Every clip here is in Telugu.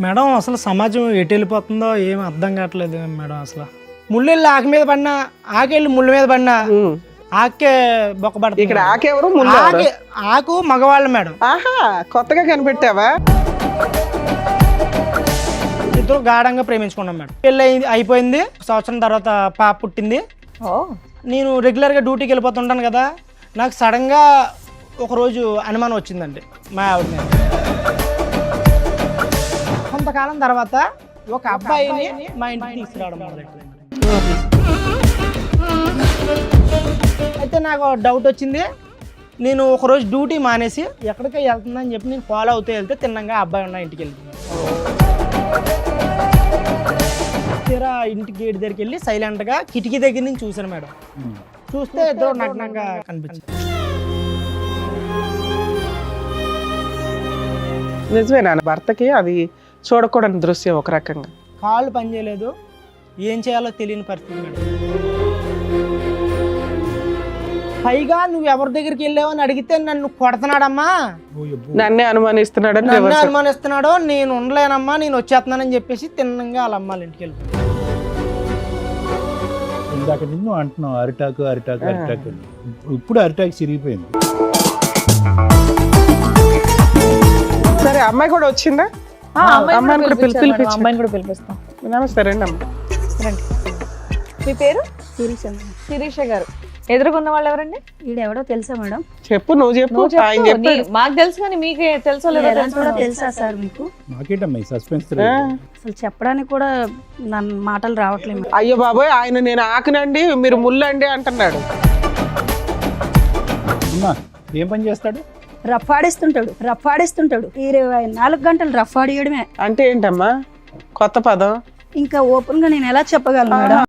మేడం అసలు సమాజం ఎటు వెళ్ళిపోతుందో ఏం అర్థం కావట్లేదు మేడం. అసలు ముళ్ళెళ్ళి ఆకు మీద పడినా, ఆకెళ్ళి ముళ్ళ మీద పడినా ఆకే బొక్కబడుతుంది. ఇక్కడ ఆకెవరు ఆకు మగవాళ్ళు మేడం. ఆహా, కొత్తగా కనిపెట్టావా? ఇద్దరు గాఢంగా ప్రేమించుకున్నాం మేడం. పెళ్ళి అయిపోయింది, సంవత్సరం తర్వాత పాప పుట్టింది. నేను రెగ్యులర్గా డ్యూటీకి వెళ్ళిపోతుంటాను కదా, నాకు సడన్గా ఒకరోజు అనుమానం వచ్చిందండి మా ఆవిడ మీద. కొంతకాలం తర్వాత ఒక అబ్బాయిని మా ఇంటికి తీసుకురావడం మొదలెట్టింది. అయితే నాకు డౌట్ వచ్చింది. నేను ఒకరోజు డ్యూటీ మానేసి ఎక్కడికి వెళ్తుందని చెప్పి నేను ఫాలో అవుతూ వెళ్తే తిన్నంగా అబ్బాయి ఉన్న ఇంటికి వెళ్తున్నాను. తీరా ఇంటి గేట్ దగ్గరికి వెళ్ళి సైలెంట్గా కిటికీ దగ్గర నుంచి చూశాను మేడం. చూస్తే ఇద్దరు నగ్నంగా కనిపించింది. నిజమేనా? భర్తకి అది చూడకూడని దృశ్యం ఒక రకంగా. కాళ్ళు పనిచేయలేదు, ఏం చేయాలో తెలియని పరిస్థితి మేడం. పైగా నువ్వు ఎవరి దగ్గరికి వెళ్ళావని అడిగితే నన్ను కొడుతున్నాడమ్మా, నన్నే అనుమానిస్తున్నాడని, నన్ను అనుమానిస్తున్నాడో, నేను ఉండలేనమ్మా, నేను వచ్చేస్తున్నానని చెప్పేసి తిన్నంగా వాళ్ళ అమ్మాళ్ళ ఇంటికి వెళ్ళిపోయాను. ఇందాక నిన్ను అంటున్నావు అరిటాకు అరిటాకు అరిటాకు, ఇప్పుడు అరిటాకు చిరిగిపోయింది. సరే, అమ్మాయి కూడా వచ్చిందా? అమ్మాయిని కూడా పిలిపిస్తాం. నమస్తే, రండి అమ్మ. మీ పేరు? శిరీష గారు. ఎదురుకున్న వాళ్ళు ఎవరండి? ఈడెవడో తెలుసా మేడం? చెప్పు, నువ్వు చెప్పు. మాకు తెలుసు కానీ మీకే తెలుసో లేదో తెలుసా సార్ మీకు? నాకేటమ్మా ఈ సస్పెన్స్? అసలు చెప్పడానికి కూడా నన్ను మాటలు రావట్లేదు. అయ్యో బాబోయ్, ఆయన నేను ఆకునండి మీరు ముళ్ళండి అంటున్నాడు. అమ్మా ఏం పని చేస్తాడు? రఫాడిస్తుంటాడు 24 గంటలు రఫాడియడమే. అంటే ఏంటమ్మా కొత్త పదం? ఇంకా ఓపెన్ గా నేను ఎలా చెప్పగలను మేడం?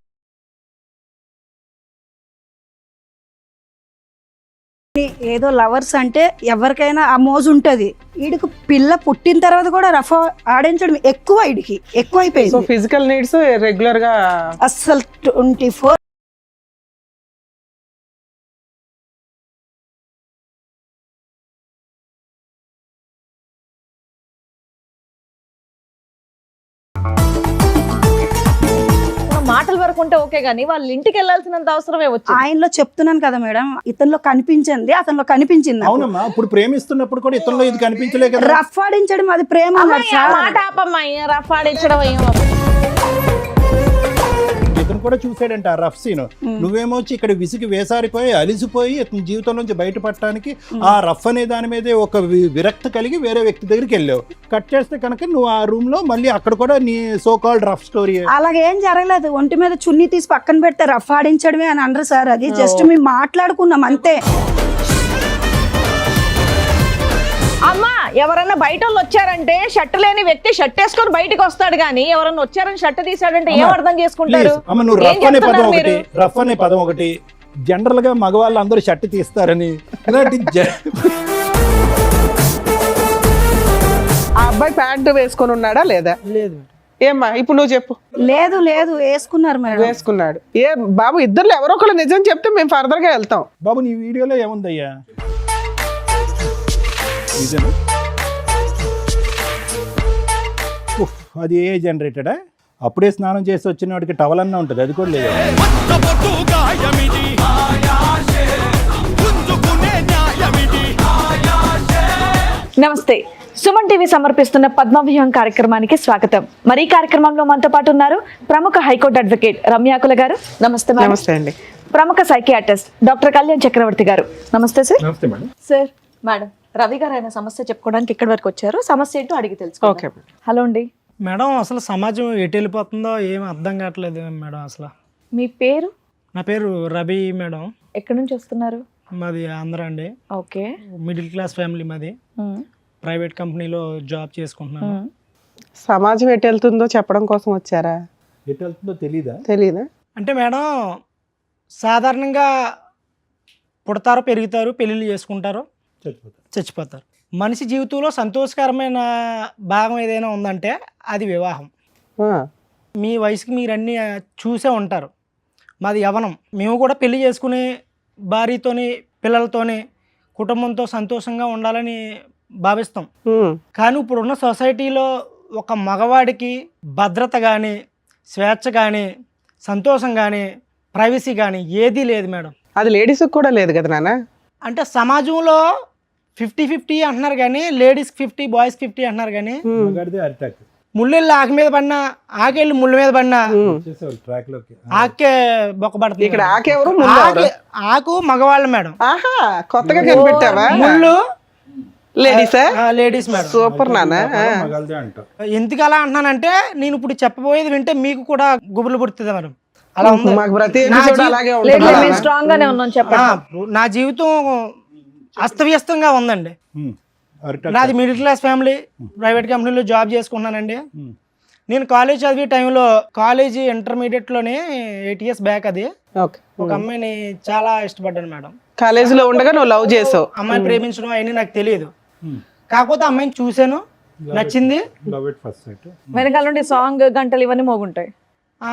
ఏదో లవర్స్ అంటే ఎవరికైనా ఆ మోజు ఉంటది. వీడికి పిల్ల పుట్టిన తర్వాత కూడా రఫా ఆడించడం ఎక్కువ, వీడికి ఎక్కువైపోయింది. ఫిజికల్ నీడ్స్ రెగ్యులర్ గా అస్సలు 24. మాటల వరకు ఉంటే ఓకే గానీ వాళ్ళ ఇంటికి వెళ్ళాల్సినంత అవసరమే వచ్చింది. ఆయనలో చెప్తున్నాను కదా మేడం, ఇతనిలో కనిపించింది, అతనిలో కనిపించింది. అవునమ్మా, ఇప్పుడు ప్రేమిస్తున్నప్పుడు కూడా ఇతరులో ఇది కనిపించలే కదా. రఫ్ ఆడించడం అది ప్రేమ. మాట ఆపమ్మా, రఫ్ ఆడించడం ఇతను కూడా చూసాడంట ఆ రఫ్ సీన్. నువ్వేమో వచ్చి ఇక్కడ విసిగి వేసారిపోయి అలిసిపోయి ఇతని జీవితం నుంచి బయటపడటానికి ఆ రఫ్ అనే దాని మీదే ఒక విరక్తి కలిగి వేరే వ్యక్తి దగ్గరికి వెళ్ళావు. కట్ చేస్తే కనుక నువ్వు ఆ రూమ్ లో మళ్ళీ అక్కడ కూడా నీ సో కాల్డ్ రఫ్ స్టోరీ. అలాగేం జరగలేదు. ఒంటి మీద చున్నీ తీసి పక్కన పెడితే రఫ్ ఆడించడమే అని అనరు సార్. అది జస్ట్ మేము మాట్లాడుకున్నాం అంతే. అమ్మా, ఎవరన్నా బయట వాళ్ళు వచ్చారంటే షర్ట్ లేని వ్యక్తి షర్ట్ వేసుకొని బయటకు వస్తాడు కానీ ఎవరన్నా వచ్చారని షర్ట్ తీసాడంటే ఏం అర్థం చేసుకుంటారు? నువ్వు రఫ్ అనే పదం ఒకటి జనరల్ గా మగవాళ్ళు అందరూ షర్ట్ తీస్తారని ఇలాంటి ఆ అబ్బాయి ప్యాంటు వేసుకొని ఉన్నాడా లేదా? లేదు. ఏమ్మా ఇప్పుడు నువ్వు చెప్పు. లేదు వేసుకున్నారు మేడం. వేసుకున్నాడు. ఏ బాబు, ఇద్దరు ఎవరో ఒకళ్ళు నిజం చెప్తే మేము ఫర్దర్ గా వెళ్తాం. బాబు నీ వీడియోలో ఏముందయ్యా? అది ఏ జనరేటెడా? అప్పుడే స్నానం చేసి వచ్చిన వాడికి టవల్ అన్నా ఉంటుంది, అది కూడా లేదు. నమస్తే, సుమన్ టీవీ సమర్పిస్తున్న పద్మవ్యూహం కార్యక్రమానికి స్వాగతం. మరి ఈ కార్యక్రమంలో మనతో పాటు ఉన్నారు ప్రముఖ హైకోర్టు అడ్వకేట్ రమ్యాకుల గారు. నమస్తే. నమస్తే అండి. ప్రముఖ సైకియాట్రిస్ట్ డాక్టర్ కళ్యాణ్ చక్రవర్తి గారు. నమస్తే సార్. నమస్తే మేడం. సార్, మేడం రవి గారు ఆయన సమస్య చెప్పుకోవడానికి ఇక్కడి వరకు వచ్చారు. సమస్య ఏంటో అడిగి తెలుసు. హలో అండి మేడం, అసలు సమాజం ఎటు వెళ్ళిపోతుందో ఏం అర్థం కావట్లేదు మేడం. అసలు మీ పేరు? నా పేరు రవి మేడం. ఎక్కడి నుంచి వస్తున్నారు? మాది ఆంధ్ర అండి. ఓకే. మిడిల్ క్లాస్ ఫ్యామిలీ మాది. ప్రైవేట్ కంపెనీలో జాబ్ చేసుకుంటున్నాను. సమాజం ఎటు వెళ్తుందో చెప్పడం కోసం వచ్చారా? ఎటు వెళ్తుందో తెలీదా? అంటే మేడం, సాధారణంగా పుడతారు, పెరుగుతారు, పెళ్ళిళ్ళు చేసుకుంటారు, చచ్చిపోతారు. మనిషి జీవితంలో సంతోషకరమైన భాగం ఏదైనా ఉందంటే అది వివాహం. మీ వయసుకి మీరు అన్నీ చూసే ఉంటారు. మాది యవ్వనం. మేము కూడా పెళ్లి చేసుకుని భార్యతోని పిల్లలతోని కుటుంబంతో సంతోషంగా ఉండాలని భావిస్తాం. కానీ ఇప్పుడున్న సొసైటీలో ఒక మగవాడికి భద్రత కానీ, స్వేచ్ఛ కానీ, సంతోషం కానీ, ప్రైవసీ కానీ ఏదీ లేదు మేడం. అది లేడీస్ కూడా లేదు కదా నాన్న. అంటే సమాజంలో 50-50 అంటున్నారు కానీ లేడీస్కి 50 బాయ్స్కి 50 అంటున్నారు కానీ మగాడిదే అరిటాక్. ముళ్ళెళ్ళి ఆకు మీద పడినా, ఆకెళ్ళి ముళ్ళ మీద పడినా వచ్చేసేవాళ్ళు ట్రాక్ లోకి. ఆకే బొక్కబడుతుంది. ఇక్కడ ఆకెవరు ముళ్ళు ఎవరు? ఆకు మగవాళ్ళు మేడం, ఆహా, కొత్తగా కనిపెట్టావా? ముళ్ళు లేడీసా? Ladies madam. సూపర్ నాన్న. మగాళ్ళదే అంటావు. ఎందుకు అలా అంటున్నానంటే నేను ఇప్పుడు చెప్పబోయేది వింటే మీకు కూడా గుబులు పుడుతుంది మేడం. అలా ఉంది. మాకు ప్రతి నా ఎపిసోడ్ జీ- అలాగే లేదు ఉంటుంది మేము స్ట్రాంగ్ గానే ఉన్నాం చెప్పండి. నా జీవితం అస్తవ్యస్తంగా ఉందండి. అరిటాక్. నాది మిడిల్ క్లాస్ ఫ్యామిలీ, ప్రైవేట్ కంపెనీలో జాబ్ చేసుకుంటున్నానండి. నేను కాలేజ్ చదివే టైంలో, కాలేజీ ఇంటర్మీడియట్లోనే 8 years బ్యాక్, అది ఓకే. ఒక అమ్మాయిని చాలా ఇష్టపడ్డాను మేడం. కాలేజీలో ఉండగా నువ్వు లవ్ చేసావు. అమ్మాయిని ప్రేమించడం అవన్నీ నాకు తెలియదు. కాకపోతే అమ్మాయిని చూశాను, నచ్చింది. Love at first sight. వెనకాల నుండి సాంగ్ గంటలు ఇవన్నీ మోగుంటాయి. ఆ,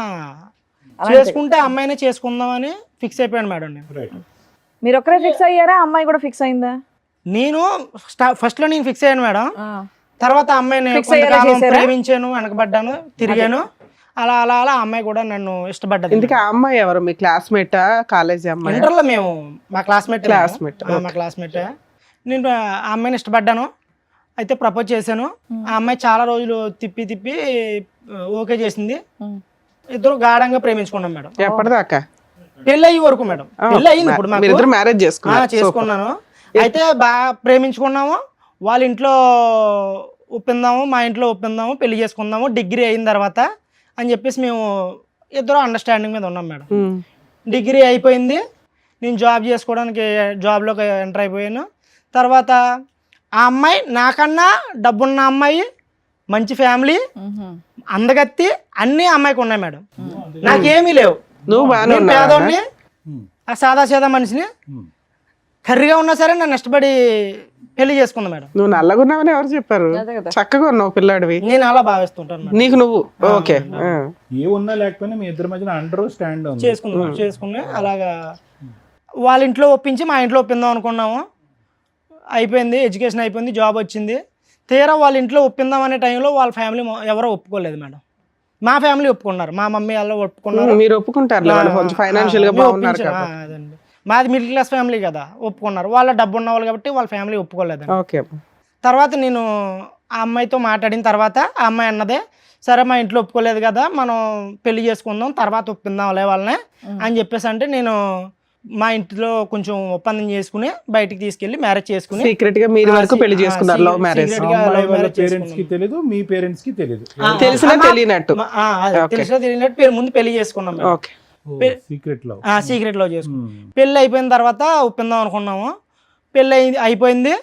చేసుకుంటే అమ్మాయినే చేసుకుందామని ఫిక్స్ అయిపోయాను మేడం నేను. రైట్. మీరు ఒక్కరే ఫిక్స్ అయ్యారా, అమ్మాయి కూడా ఫిక్స్ అయిందా? నేను ఫస్ట్లో నేను ఫిక్స్ అయ్యాను మేడం. ఆ. తర్వాత అమ్మాయిని Fix అయ్యేలా కొంతకాలం చేశారా? ప్రేమించాను, వెనకబడ్డాను, తిరిగాను. అలా అలా అలా ఆ అమ్మాయి కూడా నన్ను ఇష్టపడ్డది. ఇందుకే ఆ అమ్మాయి ఎవరు? మీ క్లాస్మేటా, కాలేజీ అమ్మాయి? ఇంటర్లో మేము మా క్లాస్మేట్. Classmate, మా క్లాస్మేట్. నేను ఆ అమ్మాయిని ఇష్టపడ్డాను, అయితే ప్రపోజ్ చేశాను. ఆ అమ్మాయి చాలా రోజులు తిప్పి తిప్పి ఓకే చేసింది. ఇద్దరు గాఢంగా ప్రేమించుకున్నాం మేడం. ఎప్పటిదాకా? పెళ్ళి అయ్యే వరకు మేడం. పెళ్ళి అయింది ఇప్పుడు మాకు. మీరిద్దరు మ్యారేజ్ చేసుకున్నారు? చేసుకున్నాను. అయితే బాగా ప్రేమించుకున్నాము. వాళ్ళ ఇంట్లో ఒప్పిందాము, మా ఇంట్లో ఒప్పిందాము, పెళ్లి చేసుకుందాము డిగ్రీ అయిన తర్వాత అని చెప్పేసి మేము ఇద్దరు అండర్స్టాండింగ్ మీద ఉన్నాం మేడం. డిగ్రీ అయిపోయింది, నేను జాబ్ చేసుకోవడానికి జాబ్లోకి ఎంటర్ అయిపోయాను. తర్వాత ఆ అమ్మాయి నాకన్నా డబ్బున్న అమ్మాయి, మంచి ఫ్యామిలీ, అందగత్తి, అన్నీ అమ్మాయికి ఉన్నాయి మేడం. నాకేమీ లేవు. నువ్వు బాగానే నేను ఉన్నావా? పేదోడిని, ఆ సాదా సీదా మనిషిని. కర్రీగా ఉన్నా సరే నన్ను ఇష్టపడి పెళ్లి చేసుకుంది మేడం. నువ్వు నల్లగున్నావని ఎవరు చెప్పారు? చక్కగా ఉన్నావు పిల్లాడివి. నేను అలా భావిస్తుంటాను మేడం. నీకు నువ్వు ఓకే. ఏ ఉన్నా లేకపోయినా మీ ఇద్దరి మధ్యన అండర్ స్టాండ్ ఉంది. చేసుకుని అలాగా వాళ్ళ ఇంట్లో ఒప్పించి మా ఇంట్లో ఒప్పిందాం అనుకున్నాము. అయిపోయింది, ఎడ్యుకేషన్ అయిపోయింది, జాబ్ వచ్చింది. తీరా వాళ్ళ ఇంట్లో ఒప్పిందాం అనే టైంలో వాళ్ళ ఫ్యామిలీ ఎవరో ఒప్పుకోలేదు మేడం. మా ఫ్యామిలీ ఒప్పుకున్నారు, మా మమ్మీ వాళ్ళు ఒప్పుకున్నారు. మీరు ఒప్పుకుంటారు, వాళ్ళు కొంచెం ఫైనాన్షియల్ గా బాగున్నారు కాబట్టి. అదండి, మాది మిడిల్ క్లాస్ ఫ్యామిలీ కదా, ఒప్పుకున్నారు. వాళ్ళ డబ్బు ఉన్న వాళ్ళు కాబట్టి వాళ్ళ ఫ్యామిలీ ఒప్పుకోలేదండి. ఓకే. తర్వాత నేను ఆ అమ్మాయితో మాట్లాడిన తర్వాత ఆ అమ్మాయి అన్నదే, సరే మా ఇంట్లో ఒప్పుకోలేదు కదా, మనం పెళ్లి చేసుకుందాం, తర్వాత ఒప్పిందాంలే వాళ్ళని అని చెప్పేసి అంటే, నేను మా ఇంట్లో కొంచెం ఒప్పందం చేసుకుని బయటికి తీసుకెళ్లి మ్యారేజ్ చేసుకుని సీక్రెట్ గా మీరు వరకు పెళ్లి చేసుకున్నారు. Love marriage. పేరెంట్స్ కి తెలియదు, మీ పేరెంట్స్ కి తెలియదు. తెలిసినా తెలియనట్టు. తెలిసినా తెలియనట్టు పేరు ముందు పెళ్లి చేసుకున్నాం. ఓకే. Secret love. సీక్రెట్ లో చేసుకున్నాం. పెళ్లి అయిపోయిన తర్వాత ఒప్పిందాం అనుకున్నాము. పెళ్లి అయిపోయింది.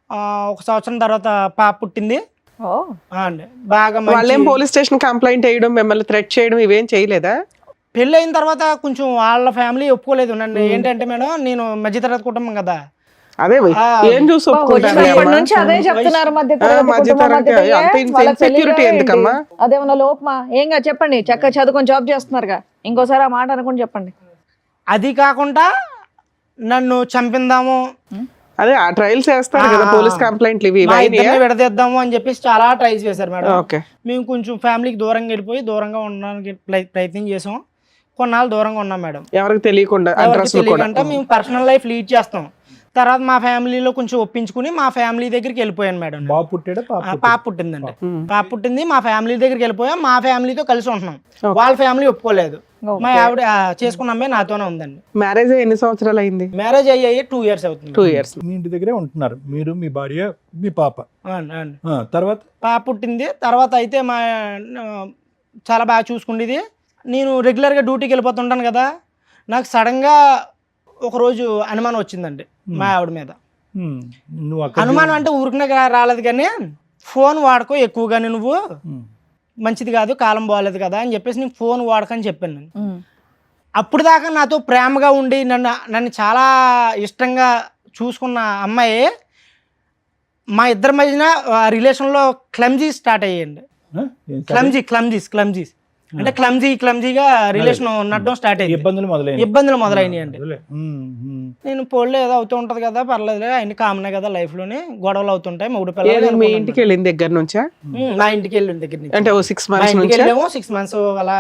1 సంవత్సరం తర్వాత పాప పుట్టింది. అండి బాగా వాళ్ళేం పోలీస్ స్టేషన్ కంప్లైంట్ వేయడం, మిమ్మల్ని థ్రెట్ చేయడం ఇవేం చేయలేదా? పెళ్ళి అయిన తర్వాత కొంచెం వాళ్ళ ఫ్యామిలీ ఒప్పుకోలేదు నన్ను. ఏంటంటే మేడం, నేను మధ్యతరగతి కుటుంబం కదా. అదే ఏం చూసి ఒప్పుకుంటారు? ఇప్పటి నుంచి అదే చెప్తున్నారు, ఇన్సెక్యూరిటీ ఎందుకమ్మా? అదేమన్నా లోపమా? ఏంగా చెప్పండి, చక్కగా చదువుకొని జాబ్ చేస్తున్నారుగా, ఇంకోసారి ఆ మాట అనుకుని చెప్పండి. అది కాకుండా నన్ను చంపిందాము, అదే ఆ ట్రయల్స్ చేస్తారు కదా పోలీస్ కంప్లైంట్లు ఇవి. మా ఇద్దరిని విడదీద్దాము అని చెప్పేసి చాలా ట్రైల్స్ చేశారు మేడం. ఓకే. మేము కొంచెం ఫ్యామిలీకి దూరంగా వెళ్ళిపోయి దూరంగా ఉండడానికి ప్రయత్నం చేసాం. కొన్నాళ్ళు దూరంగా ఉన్నాం మేడం. ఎవరికి తెలియకుండా తెలియకుండా మేము పర్సనల్ లైఫ్ లీడ్ చేస్తాం. తర్వాత మా ఫ్యామిలీలో కొంచెం ఒప్పించుకుని మా ఫ్యామిలీ దగ్గరికి వెళ్ళిపోయాను మేడం. బాబు పుట్టాడా? పాప పుట్టిందండి. పాప పుట్టింది, మా ఫ్యామిలీ దగ్గరికి వెళ్ళిపోయాం. మా ఫ్యామిలీతో కలిసి ఉంటున్నాం. వాళ్ళ ఫ్యామిలీ ఒప్పుకోలేదు. మా ఆవిడ చేసుకున్న అమ్మాయి నాతోనే ఉందండి. మ్యారేజ్ ఎన్ని సంవత్సరాలు అయింది? మ్యారేజ్ అయ్యాయి 2 years అవుతుంది. 2 years. మీ ఇంటి దగ్గరే ఉంటున్నారు మీరు, మీ భార్య, మీ పాప. తర్వాత పాప పుట్టింది. తర్వాత అయితే మా చాలా బాగా చూసుకుండేది. నేను రెగ్యులర్గా డ్యూటీకి వెళ్ళిపోతుంటాను కదా, నాకు సడన్గా ఒకరోజు అనుమానం వచ్చిందండి మా ఆవిడ మీద. అనుమానం అంటే ఊరికనే రాలేదు కానీ, ఫోన్ వాడుకో ఎక్కువగానే, నువ్వు మంచిది కాదు, కాలం బాగాలేదు కదా అని చెప్పేసి నేను ఫోన్ వాడకని చెప్పాను. నేను అప్పుడు దాకా నాతో ప్రేమగా ఉండి నన్ను చాలా ఇష్టంగా చూసుకున్న అమ్మాయి మా ఇద్దరి మధ్యన రిలేషన్లో క్లమ్జీ స్టార్ట్ అయ్యండి. క్లమ్జీస్ అంటే క్లమ్జీగా రిలేషన్ నడడం స్టార్ట్ అయ్యింది. ఇబ్బందులు మొదలైనాయి అండి. నేను పోల్లో ఏదో అవుతూ ఉంటది కదా, పర్లేదు అన్ని కామనే కదా లైఫ్ లోని, గొడవలు అవుతుంటాయి. మూడు ఏది మీ పిల్లలు ఇంటికి వెళ్ళిన దగ్గర నుంచా? మా ఇంటికి వెళ్ళిన దగ్గర నుంచి అంటే 6 మా months ఇంటికి నుంచా? వెళ్ళాము. 6 months అలా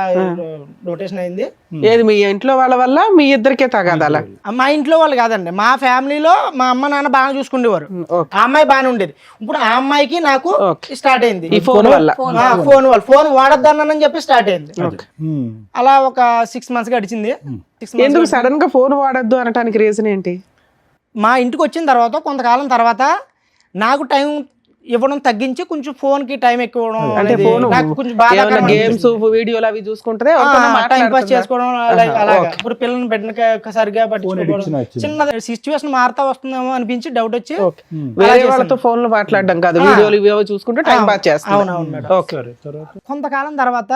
రొటేషన్ అయింది. ఏది మీ ఇంట్లో వాళ్ళ వల్ల మీ ఇద్దరికే తగాదాలా? మా ఇంట్లో వాళ్ళు కాదండి, మా ఫ్యామిలీలో మా అమ్మ నాన్న బాగా చూసుకునేవారు. ఓకే. ఆ అమ్మాయి బాగానే ఉండేది. ఇప్పుడు ఆ అమ్మాయికి నాకు ఓకే. స్టార్ట్ అయింది ఈ ఫోన్ వల్ల. ఫోన్ వాడద్దన్నానని చెప్పి స్టార్ట్ అయింది. అలా ఒక 6 months గడిచింది. 6 months ఎందుకు సడన్ గా ఫోన్ వాడద్దు అనటానికి రీజన్ ఏంటి? మా ఇంటికి వచ్చిన తర్వాత కొంతకాలం తర్వాత నాకు టైం ఇవ్వడం తగ్గించి కొంచెం ఫోన్ కి టైం ఎక్కువ ఇవ్వడం అంటే అనేది ఫోన్ నాకు కొంచెం బాగా గేమ్స్ వీడియోలు అవి చూసుకుంటే టైం పాస్ చేసుకోవడం అలాగా. ఇప్పుడు పిల్లల్ని పెట్టిన సరిగా పట్టించుకోవడం, చిన్న సిచ్యువేషన్ మారుతా వస్తుందేమో అనిపించి డౌట్ వచ్చి వేరే వాళ్ళతో ఫోన్ లో మాట్లాడడం కాదు, వీడియోలు ఇవేవో చూసుకుంటే టైం పాస్ చేస్తాం. అవునవును మేడం. కొంతకాలం తర్వాత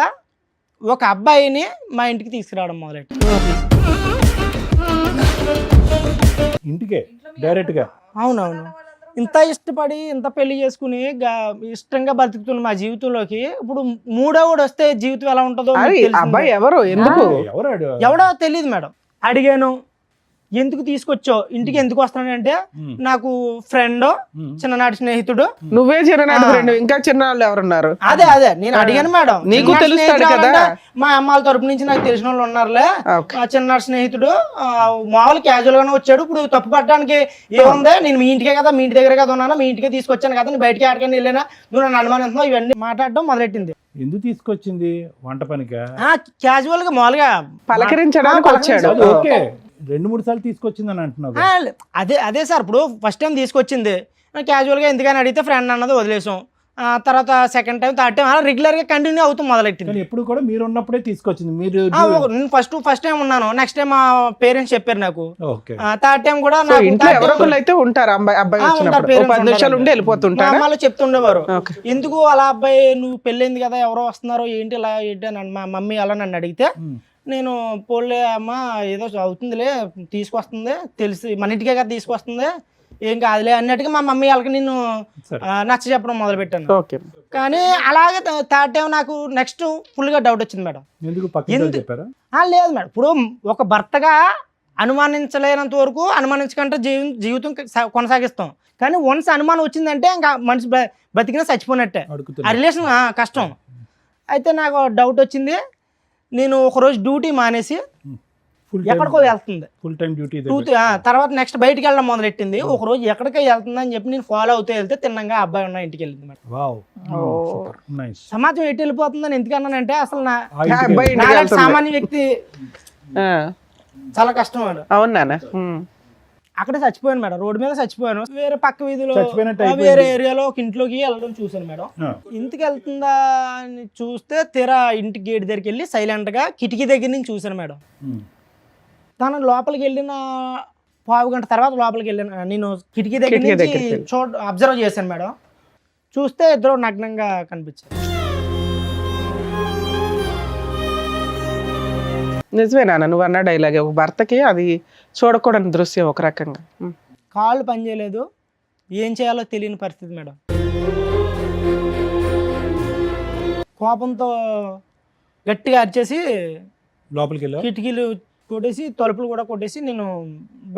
ఒక అబ్బాయిని మా ఇంటికి తీసుకురావడం మొదలెట్టి ఇంటికే డైరెక్ట్ గా. అవునవును. ఇంత ఇష్టపడి ఇంత పెళ్లి చేసుకుని ఇష్టంగా బతుకుతున్న మా జీవితంలోకి ఇప్పుడు మూడోవాడు వస్తే జీవితం ఎలా ఉంటుందో మీకు తెలిసిందే. అబ్బాయి ఎవరు, ఎందుకు? ఎవడో తెలియదు మేడం. అడిగాను, ఎందుకు తీసుకొచ్చావు ఇంటికి, ఎందుకు వస్తానంటే నాకు ఫ్రెండ్, చిన్ననాటి స్నేహితుడు. నువ్వే చిన్ననాటి ఫ్రెండ్, ఇంకా చిన్నవాళ్ళు ఎవరున్నారు? అదే నేను అడిగాను మేడం. నీకు తెలుస్తాడు కదా, మా అమ్మాల తరపు నుంచి నాకు తెలిసిన వాళ్ళు ఉన్నారులే. ఓకే. చిన్ననాటి స్నేహితుడు మామూలు క్యాజువల్ గానే వచ్చాడు. ఇప్పుడు తప్పు పట్టడానికి ఏముంది, నేను మీ ఇంటికే కదా, మీ ఇంటి దగ్గర కదా ఉన్నాను, మీ ఇంటికే తీసుకొచ్చాను కదా, నేను బయటికి ఆడకని వెళ్ళినా, నువ్వు నన్ను అనుమానిస్తున్నావు, ఇవన్నీ మాట్లాడడం మొదలెట్టింది. ఎందుకు తీసుకొచ్చింది? వంట పనిగా? క్యాజువల్ గా మామూలుగా పలకరించడానికి వచ్చాడు. ఓకే. 2-3 సార్లు తీసుకొచ్చిందని అంటున్నావు. అదే సార్, ఇప్పుడు ఫస్ట్ టైం తీసుకొచ్చింది క్యాజువల్ గా ఎందుకని అడిగితే ఫ్రెండ్ అన్నది వదిలేసాం. తర్వాత సెకండ్ టైం, థర్డ్ టైం అలా రెగ్యులర్ గా కంటిన్యూ అవుతూ మొదలెట్టింది. ఎప్పుడు కూడా మీరు ఉన్నప్పుడే తీసుకొచ్చింది. మీరు నేను ఫస్ట్ టైం ఉన్నాను, నెక్స్ట్ టైం మా పేరెంట్స్ చెప్పారు నాకు. ఓకే. థర్డ్ టైం కూడా ఇంట్లో ఎవరో ఒకళ్ళు అయితే ఉంటారు, అబ్బాయి వచ్చినప్పుడు 10 నిమిషాలు ఉండి వెళ్ళిపోతుంటారు. అమ్మాయిలు చెప్తుండేవారు, ఎందుకు అలా అబ్బాయి నువ్వు పెళ్ళైంది కదా, ఎవరో వస్తున్నారో ఏంటి ఇలా ఏంటి అని మా మమ్మీ అలా నన్ను అడిగితే నేను పోలే అమ్మ ఏదో అవుతుందిలే, తీసుకొస్తుంది, తెలిసి మన ఇంటికే కదా తీసుకొస్తుంది, ఏం కాదులే అన్నట్టుగా మా మమ్మీ వాళ్ళకి నేను నచ్చ చెప్పడం మొదలు పెట్టాను. కానీ అలాగే థర్డ్ టైం నాకు నెక్స్ట్ ఫుల్ గా డౌట్ వచ్చింది మేడం. లేదు మేడం, ఇప్పుడు ఒక భర్తగా అనుమానించలేనంత వరకు అనుమానించకంటే జీవితం కొనసాగిస్తాం. కానీ వన్స్ అనుమానం వచ్చిందంటే ఇంకా మనిషి బతికినా చచ్చిపోయినట్టే, ఆ రిలేషన్ కష్టం. అయితే నాకు డౌట్ వచ్చింది. నేను ఒకరోజు డ్యూటీ మానేసి ఎక్కడికో వెళ్తుంది, ఫుల్ టైం డ్యూటీ. తర్వాత నెక్స్ట్ బయటికి వెళ్ళడం మొదలెట్టింది. ఒక రోజు ఎక్కడికో వెళ్తుంది అని చెప్పి నేను ఫాలో అవుతూ వెళ్తే తిన్నంగా అబ్బాయి ఉన్న ఇంటికి వెళ్ళింది మేడం. సమాజం ఎటు వెళ్ళిపోతుందని ఎందుకన్నానంటే అసలు సామాన్య వ్యక్తి చాలా కష్టం మేడం. అవునా? అక్కడే చచ్చిపోయాను మేడం, రోడ్డు మీద చచ్చిపోయాను. వేరే పక్క వీధిలో వేరే ఏరియాలో ఒక ఇంట్లోకి వెళ్ళడం చూసాను మేడం. ఇంటికి వెళ్తుందా అని చూస్తే తీరా ఇంటి గేట్ దగ్గరికి వెళ్ళి సైలెంట్ గా కిటికీ దగ్గర నుంచి చూసాను మేడం. తను లోపలికి వెళ్ళిన పావు గంట తర్వాత లోపలికి వెళ్ళిన నేను కిటికీ దగ్గర నుంచి అబ్జర్వ్ చేశాను మేడం. చూస్తే ఇద్దరు నగ్నంగా కనిపించారు. నిజమే నాన్న, నువ్వు అన్న డైలాగే, ఒక భర్తకి అది చూడకూడని దృశ్యం ఒక రకంగా. కాళ్ళు పనిచేయలేదు, ఏం చేయాలో తెలియని పరిస్థితి మేడం. కోపంతో గట్టిగా అరిచేసి లోపలికి వెళ్ళి కిటికీలు కొట్టేసి తలుపులు కూడా కొట్టేసి నేను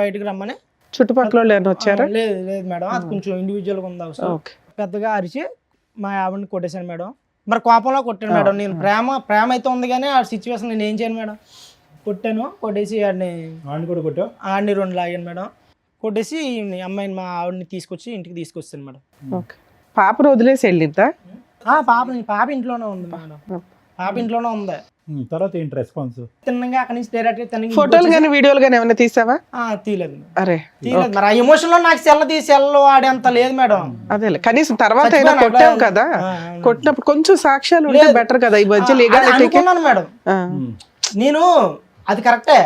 బయటకు రమ్మని. చుట్టుపక్కల వచ్చారా? లేదు మేడం, అది కొంచెం ఇండివిజువల్గా ఉంది అవసరం. పెద్దగా అరిచి మా ఆవిడని కొట్టేశాను మేడం. మరి కోపంలో కొట్టాను మేడం. నేను ప్రేమ అయితే ఉంది కానీ ఆ సిచ్యువేషన్ నేను ఏం చేయను మేడం. కొట్టాను, కొట్టేసి ఆడిని కూడా కొట్టాను, ఆడిని 2 లాగాను మేడం. కొట్టేసి అమ్మాయిని మా ఆవిడని తీసుకొచ్చి ఇంటికి తీసుకొచ్చాను మేడం. పాపను వదిలేసి వెళ్ళిద్దా? పాప ఇంట్లోనే ఉంది మేడం, పాప ఇంట్లోనే ఉంది. తర్వాత ఏంటి రెస్పాన్స్? తిన్నగా అక్కడి నుంచి డైరెక్ట్ ఫోటోలు కానీ వీడియోలు కానీ ఏమైనా తీసావా? తీయలేదు. అరే తీయలేదు మరి, ఆ ఎమోషన్ లో నాకు సెల్ ఆడేంత లేదు మేడం. అదే కనీసం తర్వాత అయినా కొట్టావు కదా, కొట్టినప్పుడు కొంచెం సాక్ష్యాలు ఉంటే బెటర్ కదా. ఈ మధ్య అనుకున్నాను మేడం నేను, అది కరెక్టే.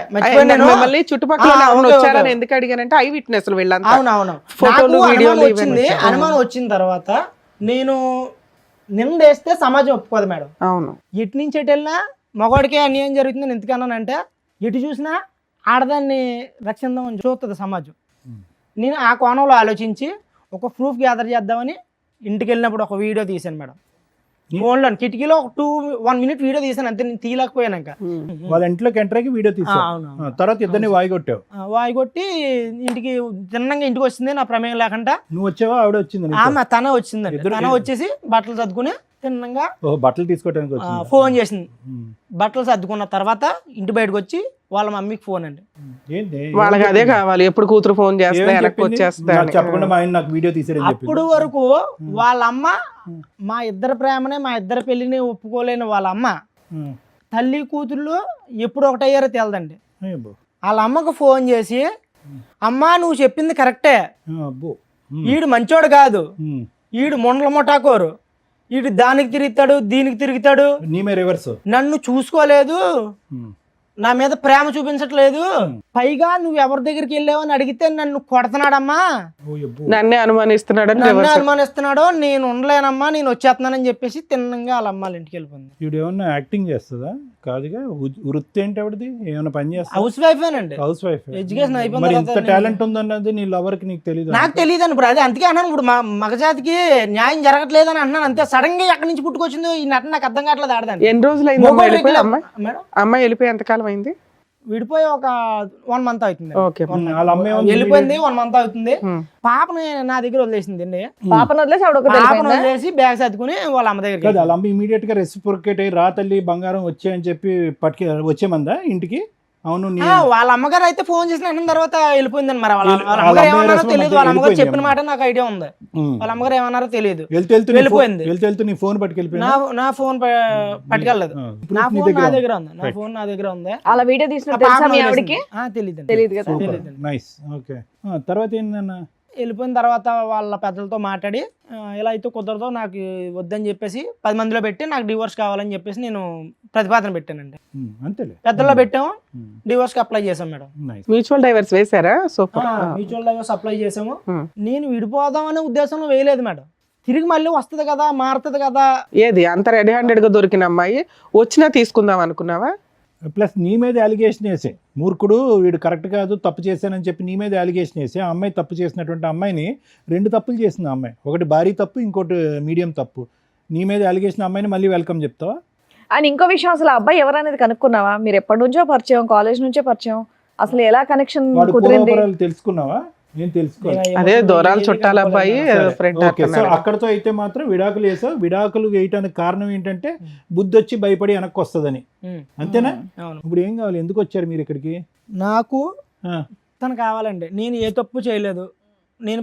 మళ్ళీ చుట్టుపక్కల వచ్చారని ఎందుకు అడిగానంటే ఐ విట్నెస్ వెళ్ళాను. అవునవును, ఫోటోలు వీడియోలు వచ్చింది. అనుమానం వచ్చిన తర్వాత నేను నిందేస్తే సమాజం ఒప్పుకోదు మేడం. అవును, ఎటు నుంచి ఎటు వెళ్ళినా మగవాడికే అన్యాయం జరుగుతుందని ఎందుకన్నానంటే ఎటు చూసినా ఆడదాన్ని రక్షిద్దామని చూస్తుంది సమాజం. నేను ఆ కోణంలో ఆలోచించి ఒక ప్రూఫ్ గ్యాదర్ చేద్దామని ఇంటికి వెళ్ళినప్పుడు ఒక వీడియో తీశాను మేడం. ఫోన్లో కిటికీలో ఒక 1 minute వీడియో తీసాను అంతే, నేను తీయలేకపోయాక. వాళ్ళ ఇంట్లోకి ఎంటర్ అయ్యి వీడియో తీసావు. అవును. తర్వాత ఇద్దరిని వాయిగొట్టావు. వాయి కొట్టి ఇంటికి తిన్నంగా ఇంటికి వచ్చింది నా ప్రమేయం లేకుండా. నువ్వు వచ్చావా ఆవిడ వచ్చింది నీతో? ఆమె తన వచ్చిందండి. తన వచ్చేసి బట్టలు సర్దుకుని తిన్నంగా బట్టలు తీసుకోవడానికి వచ్చింది. ఫోన్ చేసింది. బట్టలు సర్దుకున్న తర్వాత ఇంటి బయటకు వచ్చి వాళ్ళ మమ్మీకి ఫోన్ అండి. ఏంటి వాళ్ళకి అదే కావాలి, ఎప్పుడు కూతురు ఫోన్ చేస్తే వెనక్కి వచ్చేస్తా నాకు చెప్పకుండా మా ఆయన నాకు వీడియో తీసారని చెప్పి. అప్పుడు వరకు వాళ్ళ అమ్మ మా ఇద్దరి ప్రేమనే, మా ఇద్దరి పెళ్లిని ఒప్పుకోలేని వాళ్ళ అమ్మ తల్లి కూతుళ్ళు ఎప్పుడు ఒకటయ్యారో తెలదండి. వాళ్ళ అమ్మకు ఫోన్ చేసి, అమ్మా నువ్వు చెప్పింది కరెక్టే, ఈడు మంచోడు కాదు, ఈడు మొండల ముఠాకోరు, ఈడు దానికి తిరుగుతాడు దీనికి తిరుగుతాడు, నీమే రివర్స్, నన్ను చూసుకోలేదు, నా మీద ప్రేమ చూపించట్లేదు, పైగా నువ్వు ఎవరి దగ్గరికి వెళ్ళావని అడిగితే నన్ను కొడుతున్నాడమ్మా, నన్నే అనుమానిస్తున్నాడని నన్ను అనుమానిస్తున్నాడు, నేను ఉండలేనమ్మా, నేను వచ్చేస్తున్నానని చెప్పేసి తిన్నంగా వాళ్ళ అమ్మాళ్ళ ఇంటికి వెళ్ళిపోయింది. ఈవిడ ఏమన్నా యాక్టింగ్ చేస్తుందా? కాదుగా, వృత్తి ఏంటి ఆవిడది? ఏమైనా పని చేస్తా? హౌస్ వైఫేనండి. House wife. ఎడ్యుకేషన్ అయిపోయింది. మరి ఇంత టాలెంట్ ఉందన్నది నీ లవర్ కి నీకు తెలియదు? నాకు తెలియదండి ఇప్పుడు. అదే అందుకే అన్నాను, ఇప్పుడు మా మగజాతికి న్యాయం జరగట్లేదు అని అంటున్నాను అంతే. సడన్ గా ఎక్కడి నుంచి పుట్టుకొచ్చిందో ఈ నటన నాకు అర్థం కావట్లేదు. ఆడదాన్ని ఎన్ని రోజులు అయింది మేడం అమ్మాయి వెళ్ళిపోయి ఎంతకాలం అయింది? విడిపోయి ఒక 1 month అవుతుంది. ఓకే, వాళ్ళ అమ్మాయి వెళ్ళిపోయింది, 1 month అవుతుంది. పాపని నా దగ్గర వదిలేసింది అండి. పాపను వదిలేసి ఆవిడ ఒకతే పాపను వెళ్ళిపోయిందా? వదిలేసి బ్యాగ్ సర్దుకుని వాళ్ళ అమ్మ దగ్గరికి. కాదు, వాళ్ళ అమ్మ ఇమీడియట్ గా రెసిప్రొకేట్ అయ్యి రా తల్లి బంగారం వచ్చాయని చెప్పి వచ్చేమందా ఇంటికి? అవును. వాళ్ళ అమ్మగారు అయితే ఫోన్ చేసిన అన్న తర్వాత వెళ్ళిపోయిందని. మరి వాళ్ళ అమ్మగారు ఏమన్నారో తెలియదు. వాళ్ళ అమ్మగారు చెప్పిన మాట నాకు ఐడియా ఉంది. వాళ్ళ అమ్మగారు ఏమన్నారో తెలియదు. వెళ్ళిపోయింది. వెళ్తూ నీ ఫోన్ పట్టుకెళ్ళిపోయింది. నా ఫోన్ పట్టుకెళ్ళలేదు. నా ఫోన్ నా దగ్గర ఉంది. నా ఫోన్ నా దగ్గర ఉంది. అలా వీడియో తీసిన తెలుసా మీ ఆవిడకి? తెలియదు. తెలియదు కదా. నైస్. ఓకే, తర్వాత ఏంటన్నా? వెళ్ళిపోయిన తర్వాత వాళ్ళ పెద్దలతో మాట్లాడి ఇలా అయితే కుదరదో, నాకు వద్దని చెప్పేసి 10 మందిలో పెట్టి నాకు డివోర్స్ కావాలని చెప్పేసి నేను ప్రతిపాదన పెట్టానండి. అంతేలే, పెద్దల్లో పెట్టాము, డివోర్స్ కి అప్లై చేసాం మేడం. మ్యూచువల్ డైవర్స్ వేసారా? సూపర్. మ్యూచువల్ డైవర్స్ అప్లై చేసాము. నేను విడిపోదాం అనే ఉద్దేశంలో వేయలేదు మేడం. తిరిగి మళ్ళీ వస్తుంది కదా, మారుతుంది కదా. ఏది అంత రెడీ హ్యాండెడ్ గా దొరికిన అమ్మాయి వచ్చినా తీసుకుందాం అనుకున్నావా? ప్లస్ నీ మీద అలిగేషన్ వేసే మూర్ఖుడు వీడు కరెక్ట్ కాదు, తప్పు చేశానని చెప్పి నీ మీద అలిగేషన్ వేసి ఆ అమ్మాయి తప్పు చేసినటువంటి అమ్మాయిని 2 తప్పులు చేసింది ఆ అమ్మాయి. ఒకటి భారీ తప్పు, ఇంకోటి మీడియం తప్పు. నీ మీద అలిగేషన్ అమ్మాయిని మళ్ళీ వెల్కమ్ చెప్తావా? అండ్ ఇంకో విషయం, అసలు ఆ అబ్బాయి ఎవరనేది కనుక్కున్నావా? మీరు ఎప్పటి నుంచో పరిచయం, కాలేజ్ నుంచే పరిచయం, అసలు ఎలా కనెక్షన్ వాడు కుదిరింది? పూర్వపరాలు తెలుసుకున్నావా? నేను తెలుసుకోవాలి. అదే దూరాల చుట్టాల అబ్బాయి ఫ్రెండ్. ఓకే, సో అక్కడతో అయితే మాత్రం విడాకులు వేసావు. విడాకులు వేయటానికి కారణం ఏంటంటే బుద్ధి వచ్చి భయపడి వెనక్కి వస్తుందని, అంతేనా? ఇప్పుడు ఏం కావాలి? ఎందుకు వచ్చారు మీరు ఇక్కడికి? నాకు తను కావాలండి. నేను ఏ తప్పు చేయలేదు. నేను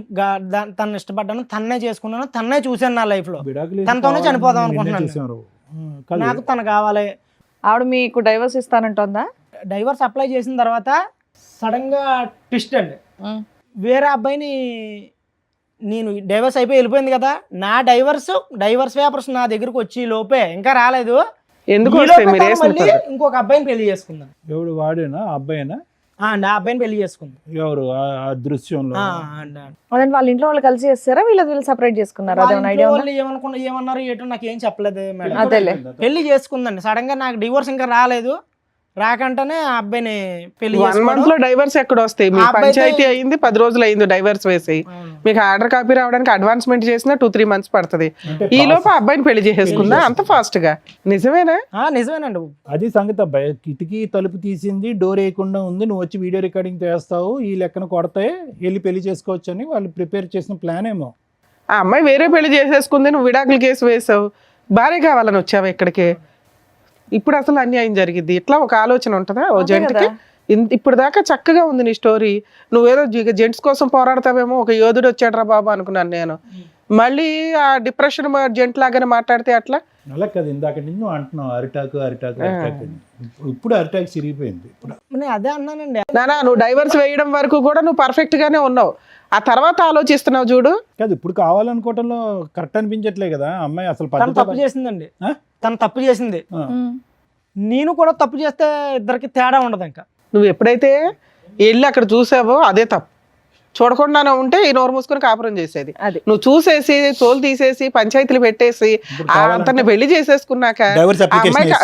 తను ఇష్టపడ్డాను, తన్నే చేసుకున్నాను, తన్నే చూశాను నా లైఫ్ లో. తనతోనే చనిపోదాం అనుకుంటున్నాను. నాకు తను కావాలి. ఆవిడ మీకు డైవర్స్ ఇస్తానంటుందా? డైవర్స్ అప్లై చేసిన తర్వాత సడన్ గా ట్విస్ట్ అండి. వేరే అబ్బాయిని, నేను డైవర్స్ అయిపోయి వెళ్ళిపోయింది కదా, నా డైవర్స్ పేపర్స్ నా దగ్గరకు వచ్చి లోపే ఇంకా రాలేదు. ఎందుకు మళ్ళీ ఇంకొక అబ్బాయిని పెళ్లి చేసుకున్నాను. ఎవడు? వాడేనా? అబ్బాయినా? ఆ అబ్బాయిని పెళ్లి చేసుకుంది. ఎవరు ఆ దృశ్యంలో? వాళ్ళ ఇంట్లో వాళ్ళు కలిసి చేస్తారా, వీళ్ళు సపరేట్ చేసుకున్నారా? ఏమన్నారు ఏటో నాకు ఏం చెప్పలేదు మేడం. అదేలే. పెళ్లి చేసుకుందండి. సడన్ గా నాకు డివోర్స్ ఇంకా రాలేదు. రాకంటేనే ఆ అబ్బాయిని పెళ్లి 1 month లో డైవర్స్ ఎక్కడ వస్తాయి? మీ పంచాయతీ అయింది 10 రోజులు అయింది డైవర్స్ వేసి. మీకు ఆర్డర్ కాపీ రావడానికి అడ్వాన్స్మెంట్ చేసినా 2-3 months పడుతుంది. ఈ లోపు అబ్బాయిని పెళ్లి చేసేసుకుందా అంత ఫాస్ట్ గా? నిజమేనా? నిజమేనండి. అది సంగతి అబ్బాయి. కిటికీ తలుపు తీసింది, డోర్ వేయకుండా ఉంది, నువ్వు వచ్చి వీడియో రికార్డింగ్ చేస్తావు, ఈ లెక్కన కొడతాయి, వెళ్ళి పెళ్లి చేసుకోవచ్చు అని వాళ్ళు ప్రిపేర్ చేసిన ప్లాన్ ఏమో. ఆ అమ్మాయి వేరే పెళ్లి చేసేసుకుంది, నువ్వు విడాకుల కేసు వేసావు, భార్య కావాలని వచ్చావు ఇక్కడికి. ఇప్పుడు అసలు అన్యాయం జరిగింది. ఇట్లా ఒక ఆలోచన ఉంటుందా ఓ జంటకి? ఇప్పుడు దాకా చక్కగా ఉంది నీ స్టోరీ. నువ్వేదో జెంట్స్ కోసం పోరాడతావేమో, ఒక యోధుడు వచ్చాడ్రా బాబు అనుకున్నాను నేను. మళ్ళీ ఆ డిప్రెషన్ జెంట్ లాగానే మాట్లాడితే అట్లా? అలా కదా, ఇందాక నుంచి అంటున్నావు అరిటాకు. ఇప్పుడు అరిటాకు చిరిగిపోయింది. అదే అన్నానండి. నానా, నువ్వు డైవర్స్ వేయడం వరకు కూడా నువ్వు పర్ఫెక్ట్ గానే ఉన్నావు. ఆ తర్వాత ఆలోచిస్తున్నావు చూడు. కాదు, ఇప్పుడు కావాలనుకోవటంలో కరెక్ట్ అనిపించట్లే కదా అమ్మాయి. అసలు తప్పు చేసిందండి. తను తప్పు చేసింది, నేను కూడా తప్పు చేస్తే ఇద్దరికి తేడా ఉండదు. ఇంకా నువ్వు ఎప్పుడైతే వెళ్ళి అక్కడ చూసావో అదే తప్పు. చూడకుండానే ఉంటే ఈ నోరు మూసుకొని కాపురం చేసేది. నువ్వు చూసేసి తోలు తీసేసి పంచాయతీలు పెట్టేసి అతన్ని పెళ్లి చేసేసుకున్నాక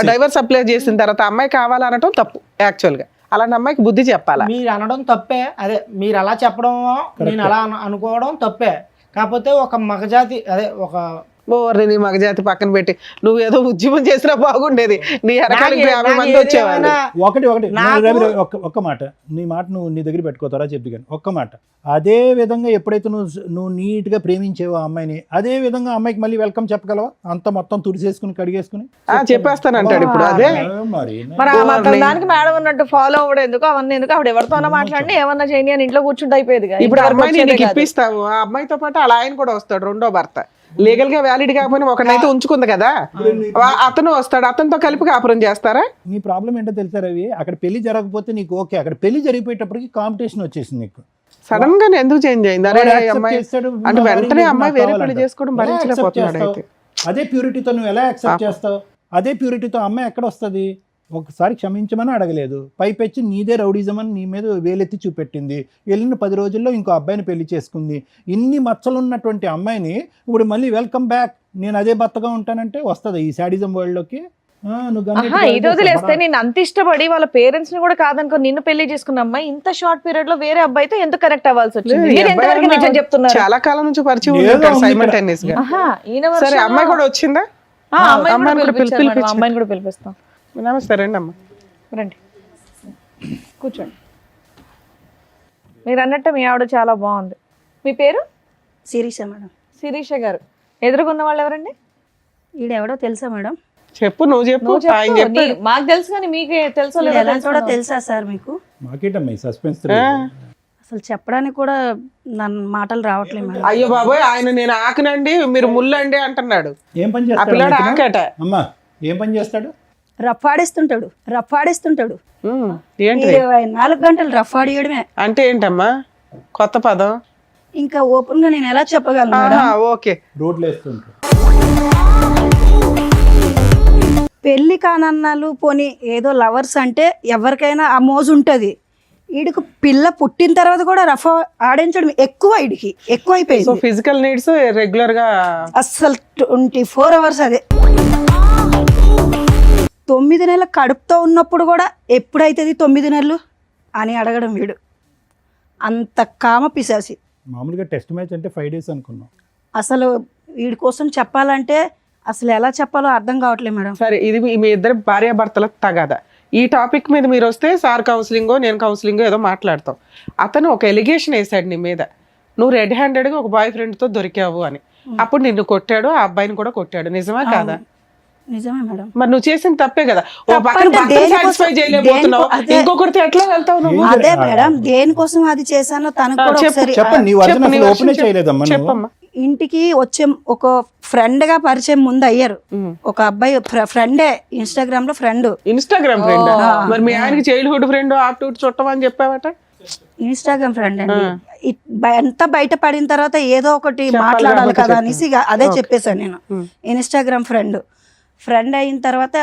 డైవర్స్ అప్లై చేసిన తర్వాత అమ్మాయి కావాలనటం తప్పు. యాక్చువల్ గా అలాంటి అమ్మాయికి బుద్ధి చెప్పాలా? మీరు అనడం తప్పే. అదే మీరు అలా చెప్పడం, నేను అలా అనుకోవడం తప్పే. కాకపోతే ఒక మగజాతి, అదే ఒక ఓర్ని నీ మగజాతి పక్కన పెట్టి నువ్వు ఏదో ఉద్యమం చేసినా బాగుండేది, నీ వెనకాలకి 50 మంది వచ్చేవాళ్ళు. ఒకటి రవి, ఒక్క మాట నీ మాట నీ దగ్గర పెట్టుకోతారా చెప్తు కానీ ఒక్క మాట. అదే విధంగా ఎప్పుడైతే నువ్వు నీట్ గా ప్రేమించేవో ఆ అమ్మాయిని, అదే విధంగా అమ్మాయికి మళ్ళీ వెల్కమ్ చెప్పగలవా? అంత మొత్తం తుడిసేసుకుని కడిగేసుకుని చెప్పేస్తానంటాడు ఇప్పుడు. అదే మరి మరి ఆ మాత్రం దానికి మేడం ఉన్నట్టు ఫాలో అవ్వడం ఎందుకు, అవన్నీ ఎందుకు? ఆవిడ ఎవరితోనో మాట్లాడి ఏమన్నా చేయని అని ఇంట్లో కూర్చుంటే అయిపోయేది. ఇప్పుడు అమ్మాయిని నీకు ఇప్పిస్తాము, ఆ అమ్మాయితో పాటు అలా ఆయన కూడా వస్తాడు, రెండో భర్త. లీగల్ గా వ్యాలిడ్ కాకపోయినా ఒకనైతే ఉంచుకుంది కదా, అతను వస్తాడు, అతనితో కలిపి కాపురం చేస్తారా? నీ ప్రాబ్లం ఏంటో తెలుసా రవి, అక్కడ పెళ్లి జరగకపోతే నీకు ఓకే, అక్కడ పెళ్లి జరిగిపోయేటప్పటికి కాంపిటీషన్ వచ్చేసింది నీకు. సడన్ గా ఎందుకు చేంజ్ అయింది? అరే వాడు accept అమ్మాయి చేస్తాడు, అంటే నా వెంటనే original అమ్మాయి నాకు వేరే పెళ్లి కావాలంట. చేసుకోవడం ఎలా accept భరించలేకపోతున్నాడు చేస్తావు? అయితే. అదే ప్యూరిటీతో నువ్వు ఎలా యాక్సెప్ట్ చేస్తావు? అదే ప్యూరిటీతో అమ్మాయి ఎక్కడ వస్తుంది? ఒకసారి క్షమించమని అడగలేదు, పైపెచ్చి నీదే రౌడిజం అని నీ మీద వేలెత్తి చూపెట్టింది. వెళ్ళిన 10 రోజుల్లో ఇంకో అబ్బాయిని పెళ్లి చేసుకుంది. ఇన్ని మచ్చలు ఉన్నటువంటి అమ్మాయిని ఇప్పుడు మళ్ళీ వెల్కమ్ బ్యాక్, నేను అదే భర్తగా ఉంటానంటే వస్తుంది ఈ శాడిజం వరల్డ్ లోకి? ఇది వదిలేస్తే నేను అంత ఇష్టపడి వాళ్ళ పేరెంట్స్ ని కూడా కాదనుకో నిన్ను పెళ్లి చేసుకున్న అమ్మాయి ఇంత షార్ట్ పీరియడ్ లో వేరే అబ్బాయితో ఎందుకు కనెక్ట్ అవ్వాల్సి వచ్చింది? ఈ మీరు అబ్బాయి ఎంతవరకు నిజం చెప్తున్నారు? చాలా కాలం నుంచి పరిచయం ఏదో ఉంటాడు ఉంది సైమల్టేనియస్ గా. ఈయన సరే version లో- అమ్మాయి కూడా వచ్చిందా? అమ్మాయిని కూడా పిలిపించారు మేడం, అమ్మాయిని కూడా పిలిపిస్తాం. నమస్తే రండి అమ్మ. రండి కూర్చోండి. మీరు అన్నట్టు మీ ఆవిడ చాలా బాగుంది. మీ పేరు? శిరీష మేడం. శిరీష గారు. ఎదురుగున్న వాళ్ళు ఎవరండి? ఈడెవడో తెలుసా మేడం? చెప్పు, నువ్వు చెప్పు. నువ్వు ఆయన చెప్పు. చెప్పాడు. మాకు తెలుసు కానీ మీకే తెలుసో లేదో ఎలా కూడా తెలుసుకుందాం. తెలుసా సార్ మీకు? మాకేటమ్మా ఈ సస్పెన్స్? అసలు చెప్పడానికి కూడా నన్ను మాటలు రావట్లేదు మేడం. అయ్యో బాబోయ్, ఆయన నేను ఆకనండి మీరు ముల్లండి అంటున్నాడు. ఏం పని ఆ పిల్లాడు చేస్తాడు ఆకట. అమ్మా? ఏం పని చేస్తాడు? రఫాడిస్తుంటాడు. ఏంటి 24 గంటలు రఫాడియడమే. అంటే ఏంటమ్మా కొత్త పదం? ఇంకా ఓపెన్ గా నేను ఎలా చెప్పగలను మేడం? ఓకే. రోడ్లు వేస్తుంటాడు. పెళ్లి కానన్నాలు పోనీ ఏదో లవర్స్ అంటే ఎవరికైనా ఆ మోజు ఉంటుంది. వీడికి పిల్ల పుట్టిన తర్వాత కూడా రఫా ఆడించడం వీడికి సో ఎక్కువైపోయింది. ఫిజికల్ నీడ్స్ రెగ్యులర్ గా అస్సలు 24 అవర్స్ అదే. 9 నెలల కడుపుతో ఉన్నప్పుడు కూడా ఎప్పుడైతుంది 9 నెలలు అని అడగడం వీడు. అంత కామ పిశాసి. మామూలుగా టెస్ట్ మ్యాచ్ అంటే 5 days అనుకున్నాం. అసలు వీడి కోసం చెప్పాలంటే అసలు ఎలా చెప్పాలో అర్థం కావట్లేదు మేడం. సరే, ఇది మీ ఇద్దరు భార్యాభర్తల తగాదా. ఈ టాపిక్ మీద మీరు వస్తే సార్ కౌన్సిలింగో నేను కౌన్సిలింగో ఏదో మాట్లాడతాం. అతను ఒక ఎలిగేషన్ వేసాడు నీ మీద, నువ్వు రెడ్ హ్యాండెడ్గా ఒక బాయ్ ఫ్రెండ్తో దొరికావు అని. అప్పుడు నిన్ను కొట్టాడు, ఆ అబ్బాయిని కూడా కొట్టాడు. నిజమా కాదా? నిజమే మేడం. మరి నువ్వు చేసిన తప్పే కదా. ఓ తప్పంటే పక్కన భర్తను దేనికోసం- సాటిస్ఫై చేయలేకపోతున్నావు, అదే. ఇంకొకరితో ఎట్లా వెళ్తావు నువ్వు? అదే మేడం, దేనికోసం అది చేశానో తనకు కూడా ఒకసారి చెప్పండి, నీ వర్జన్ చెప్పు, నీ అసలు version ఓపెనే చెప్పు. చేయలేదమ్మా నువ్వు. చెప్పమ్మా. ఇంటికి వచ్చే ఒక ఫ్రెండ్ గా పరిచయం ముందు అయ్యారు. ఒక అబ్బాయి ఫ్రెండే, ఇన్స్టాగ్రామ్ లో ఫ్రెండ్. Instagram friend? మరి మీ ఆయనకి చైల్డ్హుడ్ ఫ్రెండ్ ఆప్టూట్ చుట్టం అని చెప్పావట. ఇన్స్టాగ్రామ్ ఫ్రెండ్ అండి. ఎంత బయట పడిన తర్వాత ఏదో ఒకటి మాట్లాడాలి కదా అనేసి ఇక అదే చెప్పేశాను నేను. ఇన్స్టాగ్రామ్ ఫ్రెండ్ అయిన తర్వాత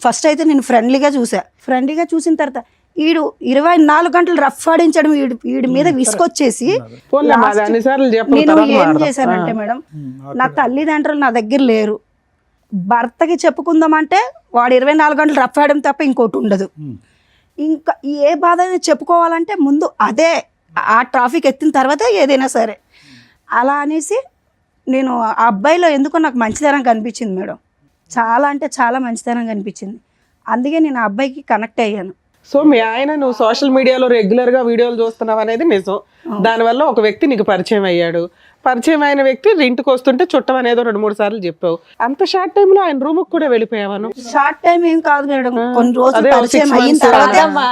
ఫస్ట్ అయితే నేను ఫ్రెండ్లీగా చూసిన తర్వాత వీడు 24 గంటలు రఫ్ ఆడించడం వీడి మీద విసుకొచ్చేసి పోన్లేమ్మా, అది అన్నిసార్లు చెప్పు, నేను తర్వాత ఏం మాట్లాడదాం. చేశానంటే మేడం, నా తల్లిదండ్రులు నా దగ్గర లేరు, భర్తకి చెప్పుకుందామంటే వాడు 24 గంటలు రఫ్ ఆడడం తప్ప ఇంకోటి ఉండదు. ఇంకా ఏ బాధ అయినా చెప్పుకోవాలంటే ముందు అదే ఆ ట్రాఫిక్ ఎత్తిన తర్వాతే ఏదైనా సరే. అలా అనేసి నేను ఆ అబ్బాయిలో ఎందుకో నాకు మంచితనం కనిపించింది మేడం. చాలా అంటే చాలా మంచితనం కనిపించింది. అందుకే నేను ఆ అబ్బాయికి కనెక్ట్ అయ్యాను. సో మీ ఆయన నువ్వు సోషల్ మీడియాలో రెగ్యులర్ గా వీడియోలు చూస్తున్నావు అనేది నిజం. దానివల్ల ఒక వ్యక్తి నీకు పరిచయం అయ్యాడు. పరిచయం అయిన వ్యక్తి ఇంటికి వస్తుంటే చుట్టం అనేది 2-3 సార్లు చెప్పావు. అంత షార్ట్ టైమ్ లో ఆయన రూమ్ కూడా వెళ్ళిపోయావాను? షార్ట్ టైం ఏం కాదు మేడం, కొన్ని రోజులు అదే, పరిచయం 6 అయిన months తర్వాత అమ్మా,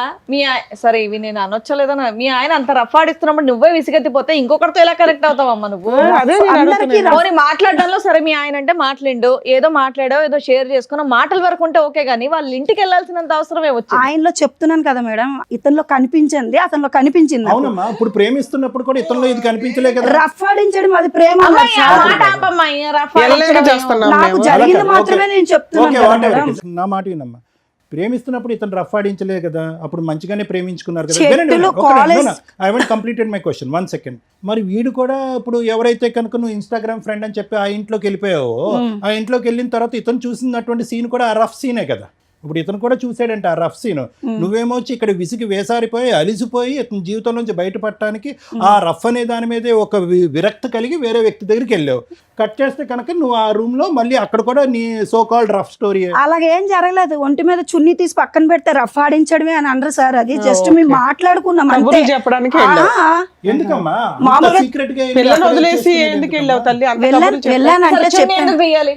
సరే ఇవి నేను అనొచ్చలేదన్నా, మీ ఆయన అంత రఫ్ ఆడిస్తున్నప్పుడు నువ్వే విసిగెత్తిపోతే ఇంకొకరితో ఎలా కనెక్ట్ అవుతావమ్మా నువ్వు? అదే నేను అందరికీ పోనీ మాట్లాడడంలో సరే మీ ఆయన అంటే మాట్లాడిండు, ఏదో మాట్లాడో ఏదో షేర్ చేసుకున్నా, మాటల వరకు ఉంటే ఓకే, కానీ వాళ్ళ ఇంటికి వెళ్ళాల్సినంత అవసరమే వచ్చింది. ఆయనలో చెప్తున్నాను కదా మేడం, ఇతనిలో కనిపించింది, అతనిలో కనిపించింది. అవునమ్మా, ఇప్పుడు ప్రేమిస్తున్నప్పుడు కూడా ఇతరులో ఇది కనిపించలే కదా. రఫ్ ఆడించడం అది ప్రేమ అమ్మాయి, కాదు ఆ సార్. మాట ఆపమ్మా, ఈ రఫ్ ఎల్లేక ఆడించడం చేస్తున్నాం నాకు మేము. జరిగింది ఓకే, మాత్రమే నేను చెప్తున్నాను ఓకే, కదా whatever మేడం. it is. నా మాట వినమ్మా, ప్రేమిస్తున్నప్పుడు ఇతను రఫ్ ఆడించలే కదా, అప్పుడు మంచిగానే ప్రేమించుకున్నారు కదా. చెట్టులు, college- I want completed my question, 1 second. మరి వీడు కూడా ఇప్పుడు ఎవరైతే కనుక నువ్వు ఇన్స్టాగ్రామ్ ఫ్రెండ్ అని చెప్పి ఆ ఇంట్లోకి వెళ్ళిపోయావో, ఆ ఇంట్లోకి వెళ్ళిన తర్వాత ఇతను చూసినటువంటి సీన్ కూడా ఆ రఫ్ సీనే కదా. ఇప్పుడు ఇతను కూడా చూసాడంట ఆ రఫ్ సీన్. నువ్వేమో వచ్చి ఇక్కడ విసిగి వేసారిపోయి అలిసిపోయి ఇతని జీవితం నుంచి బయటపడటానికి ఆ రఫ్ అనే దాని మీదే ఒక విరక్తి కలిగి వేరే వ్యక్తి దగ్గరికి వెళ్ళావు. కట్ చేస్తే కనుక నువ్వు ఆ రూమ్ లో మళ్ళీ అక్కడ కూడా నీ సో కాల్డ్ రఫ్ స్టోరీ. అలాగేం జరగలేదు. ఒంటి మీద చున్నీ తీసి పక్కన పెడితే రఫ్ ఆడించడమే అని అనరు సార్. అది జస్ట్ మేము మాట్లాడుకున్నాం అంతే. కబుర్లు చెప్పడానికి వెళ్ళావు. ఎందుకమ్మా మామూలుగా సీక్రెట్ గా పిల్లని వదిలేసి ఎందుకు వెళ్ళావు తల్లి? అంత కబుర్లు చెప్పు. వెళ్ళానంటే చున్నీ ఎందుకు తీయాలి?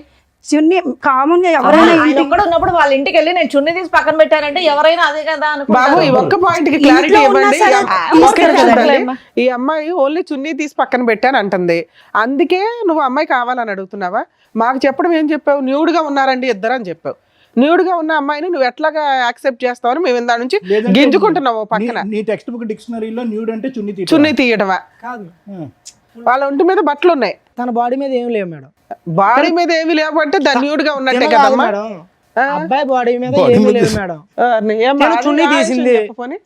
చున్నీ కామన్ గా ఎవరైనా ఆయన ఒక్కడు ఉన్నప్పుడు వాళ్ళ ఇంటికి వెళ్ళి నేను చున్నీ తీసి పక్కన పెట్టానంటే ఎవరైనా అదే కదా బాబు ఈ ఒక్క పాయింట్ కి క్లారిటీ ఇంట్లో ఉన్నా ఇవ్వండి. సరే ఒక్క నిమిషం కదండి. తల్లి. ఈ అమ్మాయి ఓన్లీ చున్నీ తీసి పక్కన పెట్టాను అంటుంది. అందుకే నువ్వు అమ్మాయి కావాలని అడుగుతున్నావా? మాకు చెప్పడం ఏం చెప్పావు? న్యూడ్ గా ఉన్నారండి ఇద్దరు అని చెప్పావు. న్యూడ్ గా ఉన్న అమ్మాయిని నువ్వు ఎట్లాగా యాక్సెప్ట్ చేస్తావని మేము దాని నుంచి గింజుకుంటున్నావు పక్కన. నీ టెక్స్ట్ బుక్ డిక్షనరీలో న్యూడ్ అంటే చున్నీ చున్నీ తీయడమా? కాదు, వాళ్ళ ఒంటి మీద బట్టలు ఉన్నాయి, తన బాడీ మీద ఏం లేవు మేడం. బాడీ మీద ఏమి లేవంటే దాన్ని న్యూడ్ గా ఉన్నట్టే ఏమో కాదు కదమ్మా. మేడం, అబ్బాయి బాడీ మీద ఏమీ లేవు మేడం. తను చున్నీ తీసింది.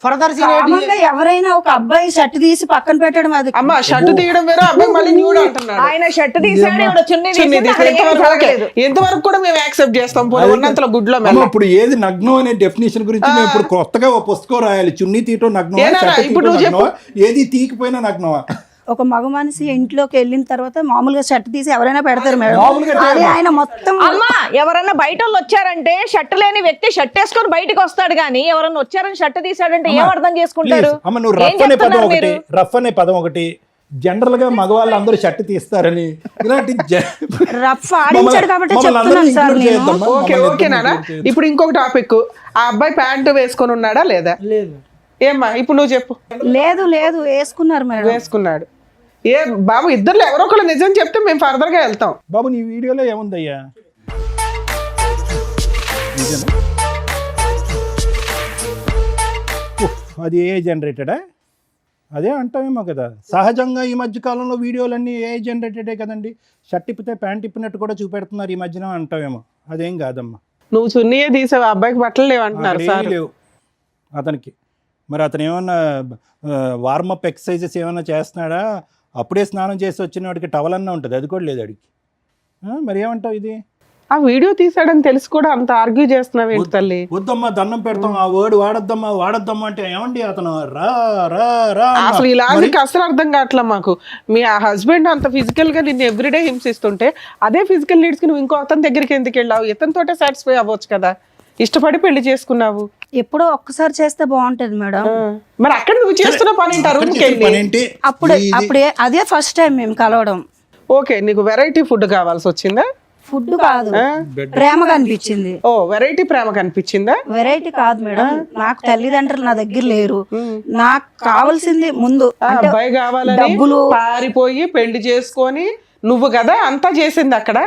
ఫర్దర్ కామన్ గా ఎవరైనా ఒక అబ్బాయి షర్ట్ తీసి పక్కన పెట్టడం అది అమ్మ షర్టు తీయడం వేరే, అబ్బాయి మళ్ళీ న్యూడ్ అంటున్నాడు. ఆయన షర్ట్ తీసాడు, ఈవిడ చున్నీ చున్నీ తీసింది. తీసి అక్కడ ఏమీ ఎంతవరకు ఓకే. జరగలేదు. ఎంతవరకు కూడా మేము యాక్సెప్ట్ చేస్తాం. పోనీ ఉన్నంతలో గుడ్లో మెల్ల. ఇప్పుడు ఏది నగ్నం అనే డెఫినేషన్ గురించి మేము ఇప్పుడు కొత్తగా ఒక పుస్తకం రాయాలి. చున్నీ తీయటం నగ్నమా, ఏనా షర్ట్ ఇప్పుడు తీయటం నువ్వు నగ్నమా, ఏది తీయకపోయినా నగ్నమా? ఒక మగ మనిషి ఇంట్లోకి వెళ్ళిన తర్వాత మామూలుగా షర్ట్ తీసి ఎవరైనా పెడతారు మేడం. మామూలుగా అది ఆయన మొత్తం అమ్మా ఎవరన్నా బయట వాళ్ళు వచ్చారంటే షర్ట్ లేని వ్యక్తి షర్ట్ వేసుకొని బయటకు వస్తాడు గానీ ఎవరన్నా వచ్చారని షర్ట్ తీసాడంటే ఏం అర్థం చేసుకుంటారు? Please, అమ్మ నువ్వు ఏం రఫ్ అనే పదం చెప్తున్నారు ఒకటి, మీరు? రఫ్ అనే పదం ఒకటి, జనరల్ గా మగవాళ్ళు అందరూ షర్ట్ తీస్తారని ఇలాంటి రఫ్ ఆడించాడు కాబట్టి చెప్తున్నాను సార్ నేను. ఓకే ఓకే నాన్న. ఇప్పుడు ఇంకొక టాపిక్, ఆ అబ్బాయి ప్యాంటు వేసుకొని ఉన్నాడా లేదా? లేదు. ఏమ్మా ఇప్పుడు నువ్వు చెప్పు. లేదు లేదు వేసుకున్నారు మేడం. వేసుకున్నాడు. ఏ బాబు ఇద్దరు ఎవరో ఒకళ్ళు నిజం చెప్తే మేము ఫర్దర్ గా వెళ్తాం. బాబు నీ వీడియోలో ఏముందయ్యా? నిజమే. ఉఫ్, అది ఏ జనరేటెడా? అదే అంటామేమో కదా. సహజంగా ఈ మధ్య కాలంలో వీడియోలన్నీ ఏ జనరేటెడే కదండి. షర్ట్ ఇప్పితే ప్యాంట్ ఇప్పినట్టు కూడా చూపెడుతున్నారు ఈ మధ్యన అంటామేమో. అదేం కాదమ్మా. నువ్వు చున్నీయే తీసావు, అబ్బాయికి బట్టలు లేవంటున్నారు అక్కడ సార్. ఏమీ లేవు అతనికి. మరి అతను ఏమన్నా వార్మప్ ఎక్సర్సైజెస్ ఏమన్నా చేస్తున్నాడా? అప్పుడే స్నానం చేసి వచ్చిన వాడికి టవల్ అన్నా ఉంటుంది, అది కూడా లేదు అడిగి. మరి ఏమంటావు ఇది? ఆ వీడియో తీసాడని తెలిసి కూడా అంత ఆర్గ్యూ చేస్తున్నావు ఏంటి తల్లి? వద్దమ్మా దండం పెడతాం, ఆ వర్డ్ వాడద్దమ్మా అంటే ఏమండి అతను రా రా రా అన్నా. అసలు ఈ లాజిక్ అసలు అర్థం కావట్లా మాకు. మీ ఆ హస్బెండ్ అంత ఫిజికల్ గా నిన్ను ఎవ్రీడే హింసిస్తుంటే అదే ఫిజికల్ నీడ్స్ కి నువ్వు ఇంకో అతని దగ్గరికి ఎందుకు వెళ్ళావు? ఇతనితోటే సాటిస్ఫై అవ్వచ్చు కదా. ఇష్టపడి పెళ్లి చేసుకున్నావు. ఎప్పుడో ఒక్కసారి చేస్తే బాగుంటది మేడం. మరి అక్కడ నువ్వు చేస్తున్న పని ఏంటి? ఆ రూమ్ కి వెళ్ళి పనేంటి? అప్పుడే అదే ఫస్ట్ టైం మేము కలవడం. ఓకే నీకు వెరైటీ ఫుడ్ కావాల్సి వచ్చిందా? ఫుడ్ కాదు, ప్రేమగా అనిపించింది. ఓ వెరైటీ ప్రేమ కనిపించిందా? వెరైటీ కాదు మేడం, నాకు తల్లిదండ్రులు నా దగ్గర లేరు. నాకు కావాల్సింది ముందు ఆ అబ్బాయి కావాలని డబ్బులు. పారిపోయి పెళ్లి చేసుకొని నువ్వు కదా అంతా చేసింది అక్కడ.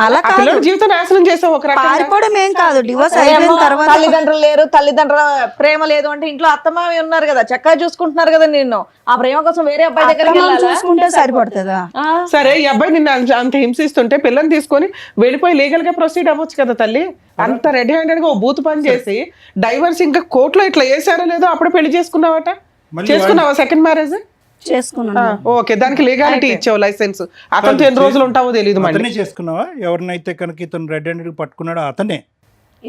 అలా ఆ పిల్లడి జీవితం నాశనం చేసావు ఒక రకంగా. పారిపోవడం ఏం కాదు, డివోర్స్ అయిపోయిన తర్వాత తల్లిదండ్రులు లేరు, తల్లిదండ్రుల ప్రేమ లేదు అంటే ఇంట్లో అత్తమావి ఉన్నారు కదా, చక్కగా చూసుకుంటున్నారు కదా నిన్ను. ఆ ప్రేమ కోసం వేరే అబ్బాయి దగ్గరికి అత్తమామ వెళ్ళాలా? చూసుకుంటే సరిపడుతుందా? సరే ఈ అబ్బాయి నిన్ను అంత హింసిస్తుంటే పిల్లని తీసుకొని వెళ్ళిపోయి లీగల్ గా ప్రొసీడ్ అవ్వచ్చు కదా తల్లి. అంత రెడీ హ్యాండెడ్ గా ఓ బూత్ పని చేసి డైవర్స్ ఇంకా కోర్టులో ఇట్లా వేసారో లేదో అప్పుడు పెళ్లి చేసుకున్నావట. చేసుకున్నావా సెకండ్ మ్యారేజ్? చేసుకున్నాను. ఓకే దానికి లీగాలిటీ ఇచ్చావు, లైసెన్స్. అతనితో ఎన్ని రోజులు ఉంటావో తెలియదు. మళ్ళీ అతనే చేసుకున్నావా? ఎవరినైతే కనుక ఇతను రెడ్ హ్యాండెడ్ పట్టుకున్నాడో అతనే.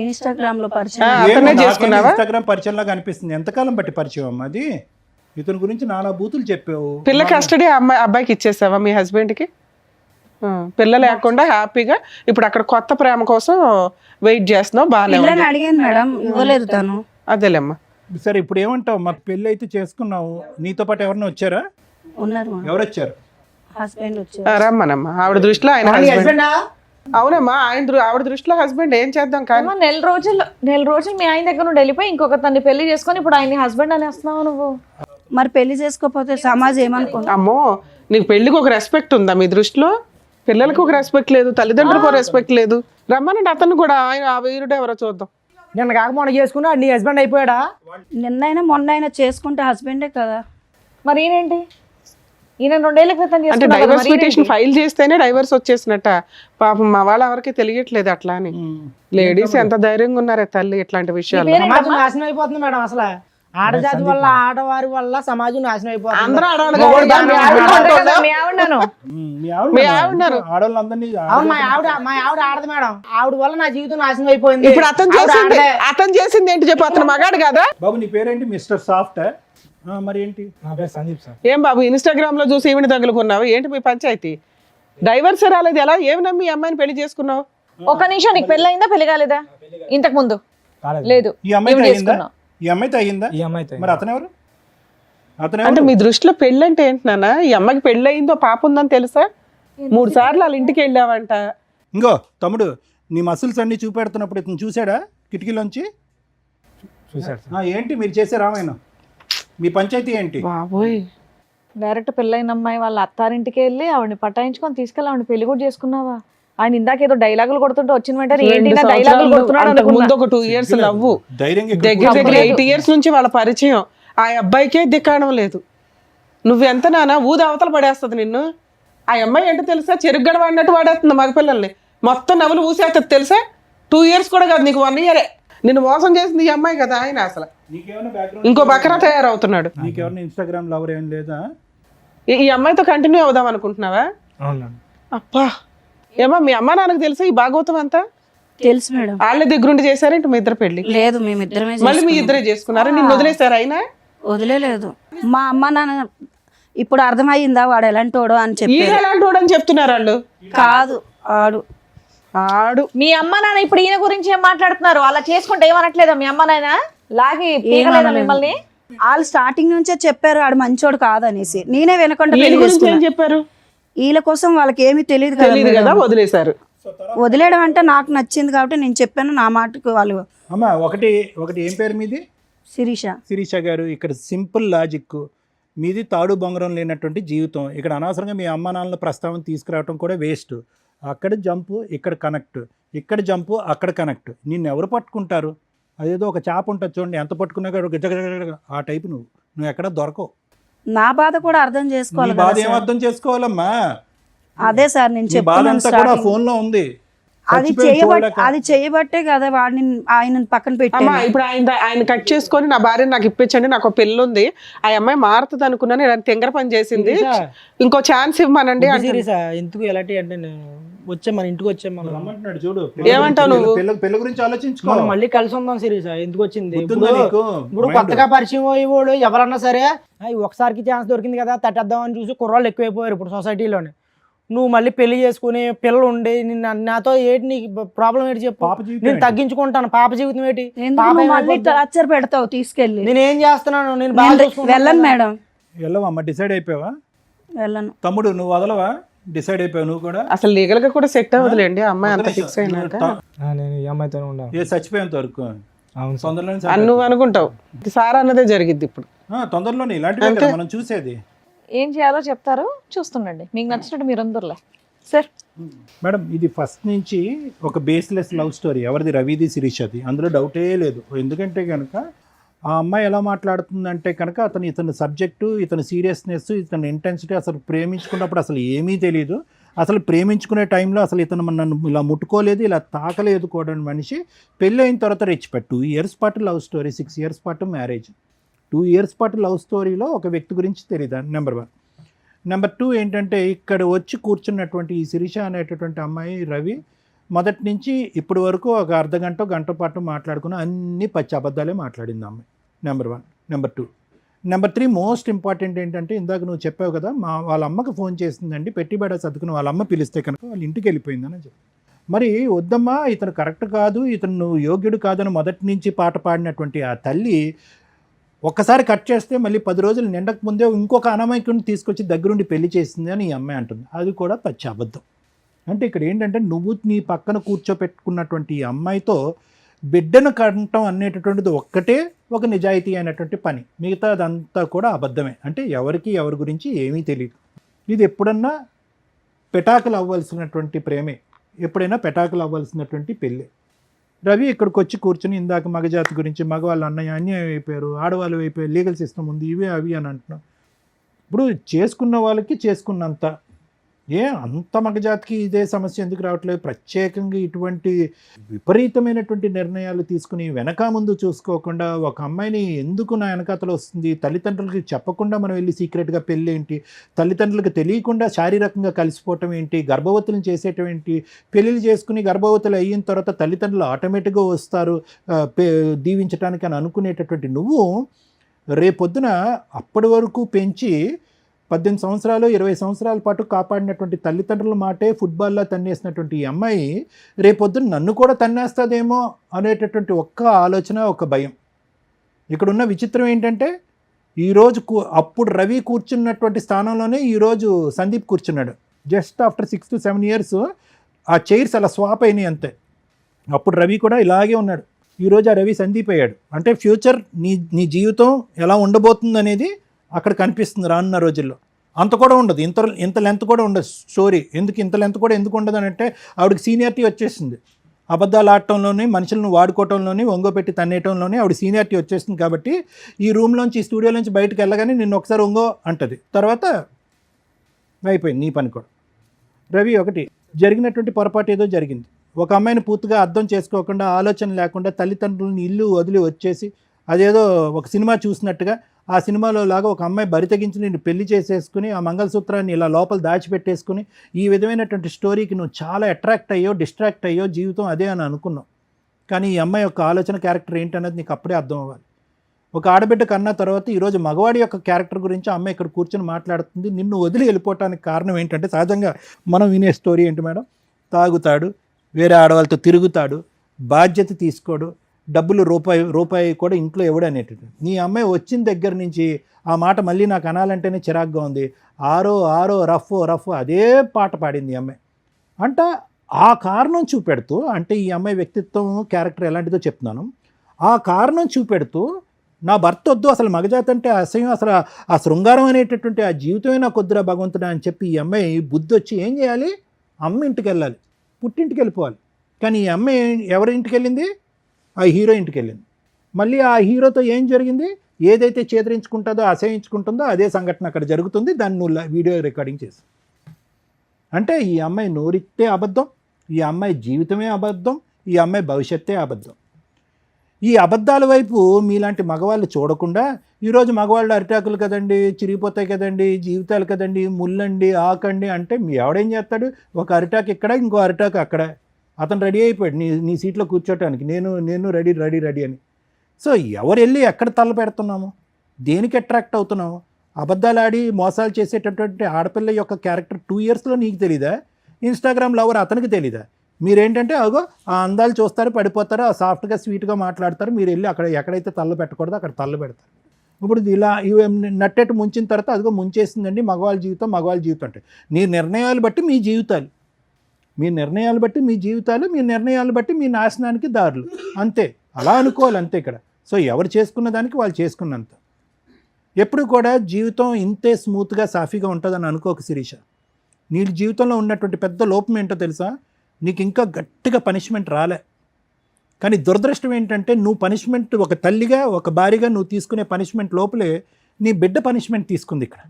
ఇన్స్టాగ్రామ్ లో పరిచయం. అతనే చేసుకున్నావా? ఇన్స్టాగ్రామ్ పరిచయం లాగా అనిపిస్తుంది. ఎంతకాలం బట్టి పరిచయం అమ్మా అది? ఇతని గురించి నానా బూతులు చెప్పావు. పిల్ల కస్టడీ అబ్బాయికి ఇచ్చేసావా మీ హస్బెండ్ కి? పిల్ల లేకుండా హ్యాపీగా ఇప్పుడు అక్కడ కొత్త ప్రేమ కోసం వెయిట్ చేస్తున్నావు. బాగానే పిల్లని అడిగాను మేడం, ఇవ్వలేదు తను. అదేలేమ్మా. సరే ఇప్పుడు ఏమంటావు? మా పెళ్ళి అయితే చేసుకున్నావు, నీతో పాటు ఎవరైనా వచ్చారా? ఉన్నారు ఎవరు వచ్చారు? హస్బెండ్ వచ్చారు. రమ్మనమ్మా. ఆవిడ దృష్టిలో ఆయన హస్బెండ్. అవునమ్మా ఆవిడ దృష్టిలో హస్బెండ్. ఏం చేద్దాం కానీ అమ్మా, నెల రోజులు మీ ఆయన దగ్గర నుండి వెళ్ళిపోయి ఇంకొక తన్ని పెళ్లి చేసుకొని ఇప్పుడు ఆయన హస్బెండ్ అని వస్తున్నావు నువ్వు. మరి పెళ్లి చేసుకోకపోతే సమాజం ఏమనుకుంటా? అమ్మో నీకు పెళ్లికి ఒక రెస్పెక్ట్ ఉందా మీ దృష్టిలో? పిల్లలకు ఒక రెస్పెక్ట్ లేదు, తల్లిదండ్రులకు ఒక రెస్పెక్ట్ లేదు. రమ్మనండి అతను కూడా. ఆయన ఆ వీరుడు ఎవరో చూద్దాం. నిన్న కాక మొన్న చేసుకున్నా నీ హస్బెండ్ అయిపోయాడా? నిన్నైనా మొన్నైనా చేసుకుంటే హస్బెండే కదా. మరి ఈయనేంటి? ఈయన 2 ఏళ్ల క్రితం అంటే చేసుకున్నాడు కదా, డైవర్స్ మరి పిటిషన్ ఫైల్ చేస్తేనే డైవర్స్ వచ్చేసినట్ట. పాపం మా వాళ్ళ ఎవరికి తెలియట్లేదు అట్లా అని. లేడీస్ ఎంత ధైర్యంగా ఉన్నారే తల్లి ఇట్లాంటి విషయాలు. సమాజం నాశనం అయిపోతుంది మేడం. అసలు ఆడజాతి వల్ల ఆడవారి వల్ల సమాజం నాశనం అయిపోతుంది. అందరూ ఆడవాళ్ళు మొగోడు కాదు, మీ ఆవిడ దాన్ని అంటుందా? మీ ఆవిడను మీ ఆవిడన్నారు. ఆడవాళ్ళందరినీ అవును, మా ఆవిడ ఆడదు మేడం. ఆవిడ వల్ల నా జీవితం నాశనం అయిపోయింది. ఇప్పుడు అతను చేసింది ఏంటి చెప్పు, అతను మగాడు కదా? బాబు నీ పేరేంటి? Mister soft. మరి ఏంటి? నా పేరు సందీప్ సార్. ఏం బాబు ఇన్స్టాగ్రామ్ లో చూసి ఈవిని తగులుకున్నావు ఏంటి మీ పంచాయతీ? డైవర్స్ రాలేదు, ఎలా ఏమి నమ్మి ఈ అమ్మాయిని పెళ్లి చేసుకున్నావు? ఒక నిమిషం, నీకు పెళ్ళి అయిందా పెళ్లి కాలేదా? ఇంతకు ముందు లేదు. ఈ అమ్మాయితో ఈవిడ అయ్యిందా? చేసుకున్నావు. ఈ అమ్మాయితో అయ్యిందా? ఈ అమ్మాయితో మరి అతను ఎవరు? అతను అంటే ఎవరు? మీ దృష్టిలో పెళ్ళి అంటే ఏంటి నాన్న? ఈ అమ్మాయికి పెళ్ళి అయిందో పాప ఉందని తెలుసా? 3 సార్లు వాళ్ళ ఇంటికి వెళ్ళావంట. ఇంకో తమ్ముడు, నీ మసిల్స్ అన్ని చూపెడుతున్నప్పుడు ఇతను చూసాడా కిటికీలోంచి? చూసాడు. ఏంటి మీరు చేసే రామాయణం? మీ పంచాయతీ ఏంటి? బాబోయ్, డైరెక్ట్ పెళ్ళైన అమ్మాయి వాళ్ళ అత్తారింటికి వెళ్ళి ఆవిడని పటాయించుకొని తీసుకెళ్ళి ఆవిడని పెళ్లి కూడా చేసుకున్నావా? ఆయన ఇందాక ఏదో డైలాగులు కొడుతుంటే వచ్చిన వెంటనే ఏంటి నా డైలాగులు కొడుతున్నాడు అంతకు ముందు అనుకున్నా. ఒక 2 years లవ్వు, ధైర్యంగా దగ్గర దగ్గర 8 years నుంచి వాళ్ళ పరిచయం. ఆ అబ్బాయికే దిక్కాడం లేదు. నువ్వెంత నాన్న ఊది అవతల పడేస్తుంది నిన్ను. ఆ అమ్మాయి ఏంటో తెలుసా, చెరుగ్గడ వాడినట్టు వాడేస్తుంది మగపిల్లల్ని. మొత్తం నవ్వులు ఊసేస్తుంది తెలుసా. 2 years కూడా కాదు, నీకు 1 year. నిన్ను మోసం చేసింది ఈ అమ్మాయి కదా. ఆయన అసలు నీకేమైనా బ్యాక్గ్రౌండ్? ఇంకో బకరా తయారవుతున్నాడు. నీకెవరైనా ఇన్స్టాగ్రామ్ లవర్ ఏం లేదా? ఈ అమ్మాయితో కంటిన్యూ అవుదాం అనుకుంటున్నావా? అవునండి. అప్పా, ఏమో మీ అమ్మ నాన్నకు తెలుసా ఈ భాగవతం అంతా? తెలుసు మేడం. వాళ్ళ దగ్గరుండి చేశారేంటి మీ ఇద్దరు పెళ్లి? లేదు, మేమిద్దరమే మళ్ళీ మీ ఇద్దరే చేసుకున్నారా? నిన్ను వదిలేశారు అయినా? వదిలేదు. మా అమ్మ నాన్న ఇప్పుడు అర్థమయ్యిందా వాడు ఎలాంటోడో అని చెప్పి. ఈయన ఎలాంటి వాడు అని చెప్తున్నారు వాళ్ళు. కాదు, ఆడు మీ అమ్మ నాన్న ఇప్పుడు ఈయన గురించి ఏం మాట్లాడుతున్నారు? అలా చేసుకుంటే ఏమనట్లేదా మీ అమ్మ నాయన? లాగి పీకలేదా మిమ్మల్ని? వాళ్ళు స్టార్టింగ్ నుంచే చెప్పారు ఆడు మంచోడు కాదనేసి. నేనే వినకుండా వీళ్ళ పెళ్లి గురించి ఏం చేసుకున్నా. చెప్పారు? వీళ్ళ కోసం వాళ్ళకి ఏమీ తెలియదు తెలియదు కదా. కదా, వదిలేశారు. వదిలేయడం అంటే నాకు నచ్చింది కాబట్టి నేను చెప్పాను. నా మాటకు వాళ్ళు అమ్మ ఒకటి ఏం పేరు మీది? శిరీష. శిరీష గారు, ఇక్కడ సింపుల్ లాజిక్. మీది తాడు బొంగరం లేనటువంటి జీవితం. ఇక్కడ అనవసరంగా మీ అమ్మ నాన్నల ప్రస్తావన తీసుకురావడం కూడా వేస్ట్. అక్కడ జంపు, ఇక్కడ కనెక్ట్, ఇక్కడ జంపు, అక్కడ కనెక్ట్. నిన్ను ఎవరు పట్టుకుంటారు? అదేదో ఒక చేప ఉంటుంది చూడండి, ఎంత పట్టుకున్నా కూడా గజగజ ఆ టైపు. నువ్వు ఎక్కడ దొరకవు. నా బాధ కూడా అర్థం నీ చేసుకోవాలి బాధ కదా ఏం సార్. అర్థం చేసుకోవాలమ్మా? అదే సార్ నేను నీ బాధ చెప్తున్నాను అంతా కూడా starting. ఫోన్ లో ఉంది. అది చేయబట్టే కదా వాడిని ఆయన పక్కన అమ్మా పెట్టాను. ఇప్పుడు ఆయన కట్ చేసుకొని నా భార్యను నాకు ఇప్పించండి, నాకు ఒక పెళ్ళి ఉంది, ఆ అమ్మాయి మారుతుంది అనుకున్నాను, ఇలా తెంగర పని చేసింది, ఇంకో ఛాన్స్ ఇవ్వమనండి అంటే సీరియస్ ఎందుకు ఎలాంటి అంటే నేను వచ్చే మన ఇంటికి వచ్చే మనం రమ్మంటున్నాడు చూడు. ఏమంటావు నువ్వు? పెళ్ళి గురించి ఆలోచించుకో. మనం మళ్ళీ కలిసి ఉందాం సీరియస్ ఎందుకు వచ్చింది గుర్తుందా నీకు? ఇప్పుడు కొత్తగా పరిచయం అయ్యేవాడు ఎవరన్నా సరే ఒకసారికి ఛాన్స్ దొరికింది కదా తట్టేద్దాం అని చూసి కుర్రాళ్ళు ఎక్కువైపోయారు ఇప్పుడు సొసైటీలోనే. నువ్వు మళ్ళీ పెళ్లి చేసుకుని పిల్లలు ఉండి నాతో ఏంటి నీకు ప్రాబ్లం ఏంటి చెప్పు? పాప జీవితం నేను ఏంటి? తగ్గించుకుంటాను. పాప జీవితం ఏంటి? ఎందుకు పాప నువ్వు మళ్ళీ ఏమైపోద్ది? టార్చర్ పెడతావు తీసుకెళ్ళి. నేను ఏం చేస్తున్నాను? నేను బాగా చూసుకుంటాను వెళ్ళను కదా. మేడం, వెళ్ళవమ్మా, డిసైడ్ అయిపోయావా? వెళ్ళను. తమ్ముడు నువ్వు వదలవా? డిసైడ్ అయిపోయావు నువ్వు కూడా? అసలు లీగల్ గా కూడా సెట్ అవ్వదులేండి ఆ అమ్మాయి అంత ఫిక్స్ అయినాక. నేను ఈ అమ్మాయితోనే ఉండాలి. ఏ చచ్చిపోయేంత వరకు అవును తొందరలోనే అని నువ్వు అనుకుంటావు, సారా అన్నదే జరిగిద్ది ఇప్పుడు. తొందరలోనే ఇలాంటివే కదా మనం చూసేది. ఏం చేయాలో చెప్తారు, చూస్తుండండి. మీకు నచ్చినట్టు మీరు అందరులే సార్. మేడం ఇది ఫస్ట్ నుంచి ఒక బేస్లెస్ లవ్ స్టోరీ. ఎవరిది? రవిది, శిరీషది. అందులో డౌటే లేదు. ఎందుకంటే కనుక ఆ అమ్మాయి ఎలా మాట్లాడుతుందంటే కనుక ఇతని సబ్జెక్టు, ఇతని సీరియస్నెస్, ఇతని ఇంటెన్సిటీ, అసలు ప్రేమించుకున్నప్పుడు అసలు ఏమీ తెలియదు. అసలు ప్రేమించుకునే టైంలో అసలు ఇతను నన్ను ఇలా ముట్టుకోలేదు, ఇలా తాకలేదు కూడా మనిషి. పెళ్ళి అయిన తర్వాత రెచ్చిపెట్టు 2 years పాటు లవ్ స్టోరీ, 6 years పాటు మ్యారేజ్. 2 years పాటు లవ్ స్టోరీలో ఒక వ్యక్తి గురించి తెలియదు. నెంబర్ 1. నెంబర్ 2 ఏంటంటే ఇక్కడ వచ్చి కూర్చున్నటువంటి ఈ శిరీష అనేటటువంటి అమ్మాయి రవి మొదటి నుంచి ఇప్పటి వరకు ఒక అర్ధగంట గంట పాటు మాట్లాడుకుని అన్ని పచ్చి అబద్ధాలే మాట్లాడింది అమ్మాయి. Number 1. Number 2. Number 3 most important ఏంటంటే ఇందాక నువ్వు చెప్పావు కదా వాళ్ళ అమ్మకి ఫోన్ చేసిందండి, పెట్టిబడ సర్దుకుని వాళ్ళ అమ్మ పిలిస్తే కనుక వాళ్ళ ఇంటికి వెళ్ళిపోయిందని చెప్పి. మరి వద్దమ్మా ఇతను కరెక్ట్ కాదు, ఇతను నువ్వు యోగ్యుడు కాదని మొదటి నుంచి పాట పాడినటువంటి ఆ తల్లి ఒక్కసారి కట్ చేస్తే మళ్ళీ 10 రోజులు నిండక ముందే ఇంకొక అనామకుడిని తీసుకొచ్చి దగ్గరుండి పెళ్లి చేసింది అని ఈ అమ్మాయి అంటుంది. అది కూడా పచ్చి అబద్ధం. అంటే ఇక్కడ ఏంటంటే నువ్వు నీ పక్కన కూర్చోపెట్టుకున్నటువంటి ఈ అమ్మాయితో బిడ్డను కంటం అనేటటువంటిది ఒక్కటే ఒక నిజాయితీ అయినటువంటి పని. మిగతా అదంతా కూడా అబద్ధమే. అంటే ఎవరికి ఎవరి గురించి ఏమీ తెలియదు. ఇది ఎప్పుడన్నా పెటాకులు అవ్వాల్సినటువంటి ప్రేమే, ఎప్పుడైనా పెటాకులు అవ్వాల్సినటువంటి పెళ్ళి. రవి ఇక్కడికి వచ్చి కూర్చుని ఇందాక మగజాతి గురించి, మగవాళ్ళు అన్యాయం అయిపోయారు, ఆడవాళ్ళు అయిపోయారు, లీగల్ సిస్టమ్ ఉంది, ఇవే అవి అని అంటున్నాం. ఇప్పుడు చేసుకున్న వాళ్ళకి చేసుకున్నంత, అంత మగజాతికి ఇదే సమస్య ఎందుకు రావట్లేదు? ప్రత్యేకంగా ఇటువంటి విపరీతమైనటువంటి నిర్ణయాలు తీసుకుని వెనక ముందు చూసుకోకుండా ఒక అమ్మాయిని ఎందుకు నా వెనకాతలు వస్తుంది, తల్లిదండ్రులకి చెప్పకుండా మనం వెళ్ళి సీక్రెట్గా పెళ్ళి ఏంటి, తల్లిదండ్రులకు తెలియకుండా శారీరకంగా కలిసిపోవటం ఏంటి, గర్భవతులను చేసేయటం ఏంటి, పెళ్ళిళ్ళు చేసుకుని గర్భవతులు అయిన తర్వాత తల్లిదండ్రులు ఆటోమేటిక్గా వస్తారు దీవించడానికి అని అనుకునేటటువంటి నువ్వు రేపొద్దున అప్పటి వరకు పెంచి 18 సంవత్సరాలు 20 సంవత్సరాల పాటు కాపాడినటువంటి తల్లిదండ్రుల మాటే ఫుట్బాల్లో తన్నేసినటువంటి ఈ అమ్మాయి రేపొద్దున నన్ను కూడా తన్నేస్తుందేమో అనేటటువంటి ఒక్క ఆలోచన, ఒక భయం. ఇక్కడున్న విచిత్రం ఏంటంటే ఈరోజు అప్పుడు రవి కూర్చున్నటువంటి స్థానంలోనే ఈరోజు సందీప్ కూర్చున్నాడు. జస్ట్ ఆఫ్టర్ 6 to 7 years ఆ చైర్స్ అలా స్వాప్ అయినాయి అంతే. అప్పుడు రవి కూడా ఇలాగే ఉన్నాడు, ఈరోజు ఆ రవి సందీప్ అయ్యాడు. అంటే ఫ్యూచర్ నీ జీవితం ఎలా ఉండబోతుంది అనేది అక్కడ కనిపిస్తుంది రానున్న రోజుల్లో. అంత కూడా ఉండదు, ఇంత లెంత్ కూడా ఉండదు స్టోరీ. ఇంత లెంత్ కూడా ఎందుకు ఉండదు అని అంటే ఆవిడకి సీనియారిటీ వచ్చేసింది. అబద్ధాలు ఆడటంలోని, మనుషులను వాడుకోవటంలోని, ఒంగోపెట్టి తన్నేయటంలోని ఆవిడ సీనియారిటీ వచ్చేసింది. కాబట్టి ఈ రూమ్లోంచి, ఈ స్టూడియోలోంచి బయటకు వెళ్ళగానే నిన్ను ఒకసారి ఒంగో అంటది, తర్వాత అయిపోయింది నీ పని కూడా. రవి ఒకటి జరిగినటువంటి పొరపాటు ఏదో జరిగింది. ఒక అమ్మాయిని పూర్తిగా అర్థం చేసుకోకుండా, ఆలోచన లేకుండా తల్లిదండ్రులని ఇల్లు వదిలి వచ్చేసి అదేదో ఒక సినిమా చూసినట్టుగా ఆ సినిమాలో లాగా ఒక అమ్మాయి బరి తెగించి నేను పెళ్లి చేసేసుకుని ఆ మంగళసూత్రాన్ని ఇలా లోపల దాచిపెట్టేసుకుని ఈ విధమైనటువంటి స్టోరీకి నువ్వు చాలా అట్రాక్ట్ అయ్యో, డిస్ట్రాక్ట్ అయ్యో, జీవితం అదే అని అనుకున్నావు. కానీ ఈ అమ్మాయి యొక్క ఆలోచన క్యారెక్టర్ ఏంటన్నది నీకు అప్పుడే అర్థం అవ్వాలి. ఒక ఆడబిడ్డ కన్నా తర్వాత ఈరోజు మగవాడి యొక్క క్యారెక్టర్ గురించి అమ్మాయి ఇక్కడ కూర్చొని మాట్లాడుతుంది. నిన్ను వదిలి వెళ్ళిపోవటానికి కారణం ఏంటంటే సహజంగా మనం వినే స్టోరీ ఏంటి మేడం, తాగుతాడు, వేరే ఆడవాళ్ళతో తిరుగుతాడు, బాధ్యత తీసుకోడు, డబ్బులు రూపాయి కూడా ఇంట్లో ఇవ్వడు అనేటట్టు. నీ అమ్మాయి వచ్చిన దగ్గర నుంచి ఆ మాట మళ్ళీ నాకు అనాలంటేనే చిరాగ్గా ఉంది. ఆరో రఫ్ అదే పాట పాడింది ఈ అమ్మాయి. అంటే ఆ కారణం చూపెడుతూ, అంటే ఈ అమ్మాయి వ్యక్తిత్వం క్యారెక్టర్ ఎలాంటిదో చెప్తున్నాను, ఆ కారణం చూపెడుతూ నా భర్త వద్దు, అసలు మగజాతి అంటే అసహ్యం, అసలు ఆ శృంగారం అనేటటువంటి ఆ జీవితమే నాకు వద్దురా భగవంతుడా అని చెప్పి ఈ అమ్మాయి బుద్ధి వచ్చి ఏం చేయాలి, అమ్మ ఇంటికి వెళ్ళాలి, పుట్టింటికి వెళ్ళిపోవాలి. కానీ ఈ అమ్మాయి ఎవరి ఇంటికి వెళ్ళింది, ఆ హీరో ఇంటికి వెళ్ళింది. మళ్ళీ ఆ హీరోతో ఏం జరిగింది, ఏదైతే చేదరించుకుంటుందో, అసహించుకుంటుందో అదే సంఘటన అక్కడ జరుగుతుంది. దాన్ని నువ్వు వీడియో రికార్డింగ్ చేసి, అంటే ఈ అమ్మాయి నోరితే అబద్ధం, ఈ అమ్మాయి జీవితమే అబద్ధం, ఈ అమ్మాయి భవిష్యత్తే అబద్ధం. ఈ అబద్ధాల వైపు మీలాంటి మగవాళ్ళు చూడకుండా ఈరోజు మగవాళ్ళు అరిటాకులు కదండి, చిరిగిపోతాయి కదండి, జీవితాలు కదండి, ముల్లండి, ఆకండి అంటే మీ ఎవడేం చేస్తాడు, ఒక అరిటాకు ఇక్కడ, ఇంకో అరిటాకు అక్కడ. అతను రెడీ అయిపోయాడు నీ సీట్లో కూర్చోటానికి, నేను రెడీ అని. సో ఎవరు వెళ్ళి ఎక్కడ తల పెడుతున్నాము, దేనికి అట్రాక్ట్ అవుతున్నాము? అబద్ధాలు ఆడి మోసాలు చేసేటటువంటి ఆడపిల్ల యొక్క క్యారెక్టర్ 2 yearsలో నీకు తెలీదా? ఇన్స్టాగ్రామ్ లవర్ అతనికి తెలీదా? మీరేంటంటే అగో ఆ అందాలు చూస్తారు, పడిపోతారు, ఆ సాఫ్ట్గా స్వీట్గా మాట్లాడతారు, మీరు వెళ్ళి అక్కడ ఎక్కడైతే తల్ల పెట్టకూడదో అక్కడ తల్ల పెడతారు. ఇప్పుడు ఇలా ఇవి నట్టెట్టు ముంచిన తర్వాత అదిగో ముంచేసిందండి మగవాళ్ళ జీవితం అంటే నీ నిర్ణయాలు బట్టి మీ జీవితాలు, మీ నిర్ణయాలు బట్టి మీ జీవితాలు, మీ నిర్ణయాలు బట్టి మీ నాశనానికి దారులు, అంతే. అలా అనుకోవాలి అంతే ఇక్కడ. సో ఎవరు చేసుకున్న దానికి వాళ్ళు చేసుకున్నంత. ఎప్పుడు కూడా జీవితం ఇంతే స్మూత్గా సాఫీగా ఉంటుందని అనుకోక శిరీష. నీ జీవితంలో ఉన్నటువంటి పెద్ద లోపం ఏంటో తెలుసా, నీకు ఇంకా గట్టిగా పనిష్మెంట్ రాలే. కానీ దురదృష్టం ఏంటంటే నువ్వు పనిష్మెంట్, ఒక తల్లిగా ఒక భార్యగా నువ్వు తీసుకునే పనిష్మెంట్ లోపలే నీ బిడ్డ పనిష్మెంట్ తీసుకుంది ఇక్కడ.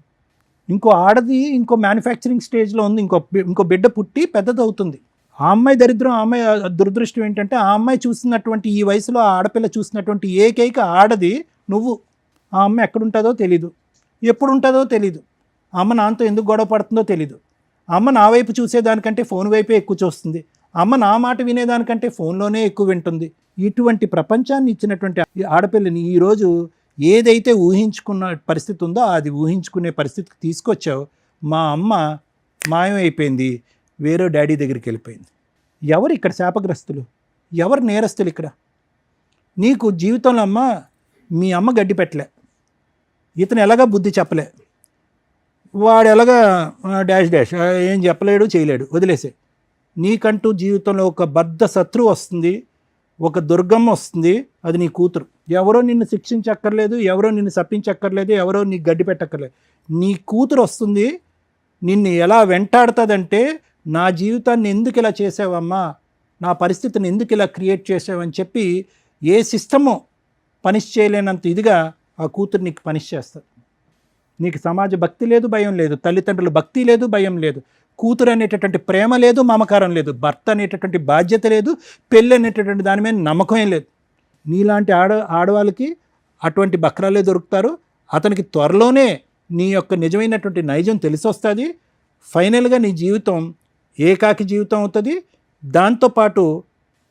ఇంకో ఆడది ఇంకో మ్యానుఫ్యాక్చరింగ్ స్టేజ్లో ఉంది, ఇంకో బిడ్డ పుట్టి పెద్దది అవుతుంది. ఆ అమ్మాయి దరిద్రం, ఆ అమ్మాయి దురదృష్టం ఏంటంటే ఆ అమ్మాయి చూసినటువంటి ఈ వయసులో ఆ ఆడపిల్ల చూసినటువంటి ఏకైక ఆడది నువ్వు. ఆ అమ్మాయి ఎక్కడుంటుందో తెలీదు, ఎప్పుడు ఉంటుందో తెలీదు, అమ్మ నాన్నతో ఎందుకు గొడవ పడుతుందో తెలీదు, అమ్మ నా వైపు చూసేదానికంటే ఫోన్ వైపే ఎక్కువ చూస్తుంది, అమ్మ నా మాట వినేదానికంటే ఫోన్లోనే ఎక్కువ వింటుంది. ఇటువంటి ప్రపంచాన్ని ఇచ్చినటువంటి ఆడపిల్లని ఈరోజు ఏదైతే ఊహించుకున్న పరిస్థితి ఉందో అది ఊహించుకునే పరిస్థితికి తీసుకొచ్చావు. మా అమ్మ మాయమైపోయింది, వేరే డాడీ దగ్గరికి వెళ్ళిపోయింది. ఎవరు ఇక్కడ శాపగ్రస్తులు, ఎవరు నేరస్తులు ఇక్కడ? నీకు జీవితంలో మీ అమ్మ గడ్డి పెట్టలే, ఇతను ఎలాగా బుద్ధి చెప్పలే, వాడు ఎలాగా డాష్ ఏం చెప్పలేడు, చేయలేడు, వదిలేసే. నీకంటూ జీవితంలో ఒక బద్ధ శత్రువు వస్తుంది, ఒక దుర్గమ్మ వస్తుంది, అది నీ కూతురు. ఎవరో నిన్ను శిక్షించక్కర్లేదు, ఎవరో నిన్ను శపించక్కర్లేదు, ఎవరో నీకు గడ్డి పెట్టక్కర్లేదు. నీ కూతురు వస్తుంది, నిన్ను ఎలా వెంటాడుతుందంటే నా జీవితాన్ని ఎందుకు ఇలా చేసావమ్మా, నా పరిస్థితిని ఎందుకు ఇలా క్రియేట్ చేసావని చెప్పి ఏ సిస్టము పనిష్ చేయలేనంత ఇదిగా ఆ కూతురు నీకు పనిష్ చేస్తుంది. నీకు సమాజ భక్తి లేదు, భయం లేదు, తల్లిదండ్రుల భక్తి లేదు, భయం లేదు, కూతురు అనేటటువంటి ప్రేమ లేదు, మమకారం లేదు, భర్త అనేటటువంటి బాధ్యత లేదు, పెళ్ళి అనేటటువంటి దాని మీద నమ్మకం లేదు. నీలాంటి ఆడవాళ్ళకి అటువంటి బక్రాలే దొరుకుతారు. అతనికి త్వరలోనే నీ యొక్క నిజమైనటువంటి నైజం తెలిసొస్తుంది. ఫైనల్గా నీ జీవితం ఏకాకి జీవితం అవుతుంది. దాంతోపాటు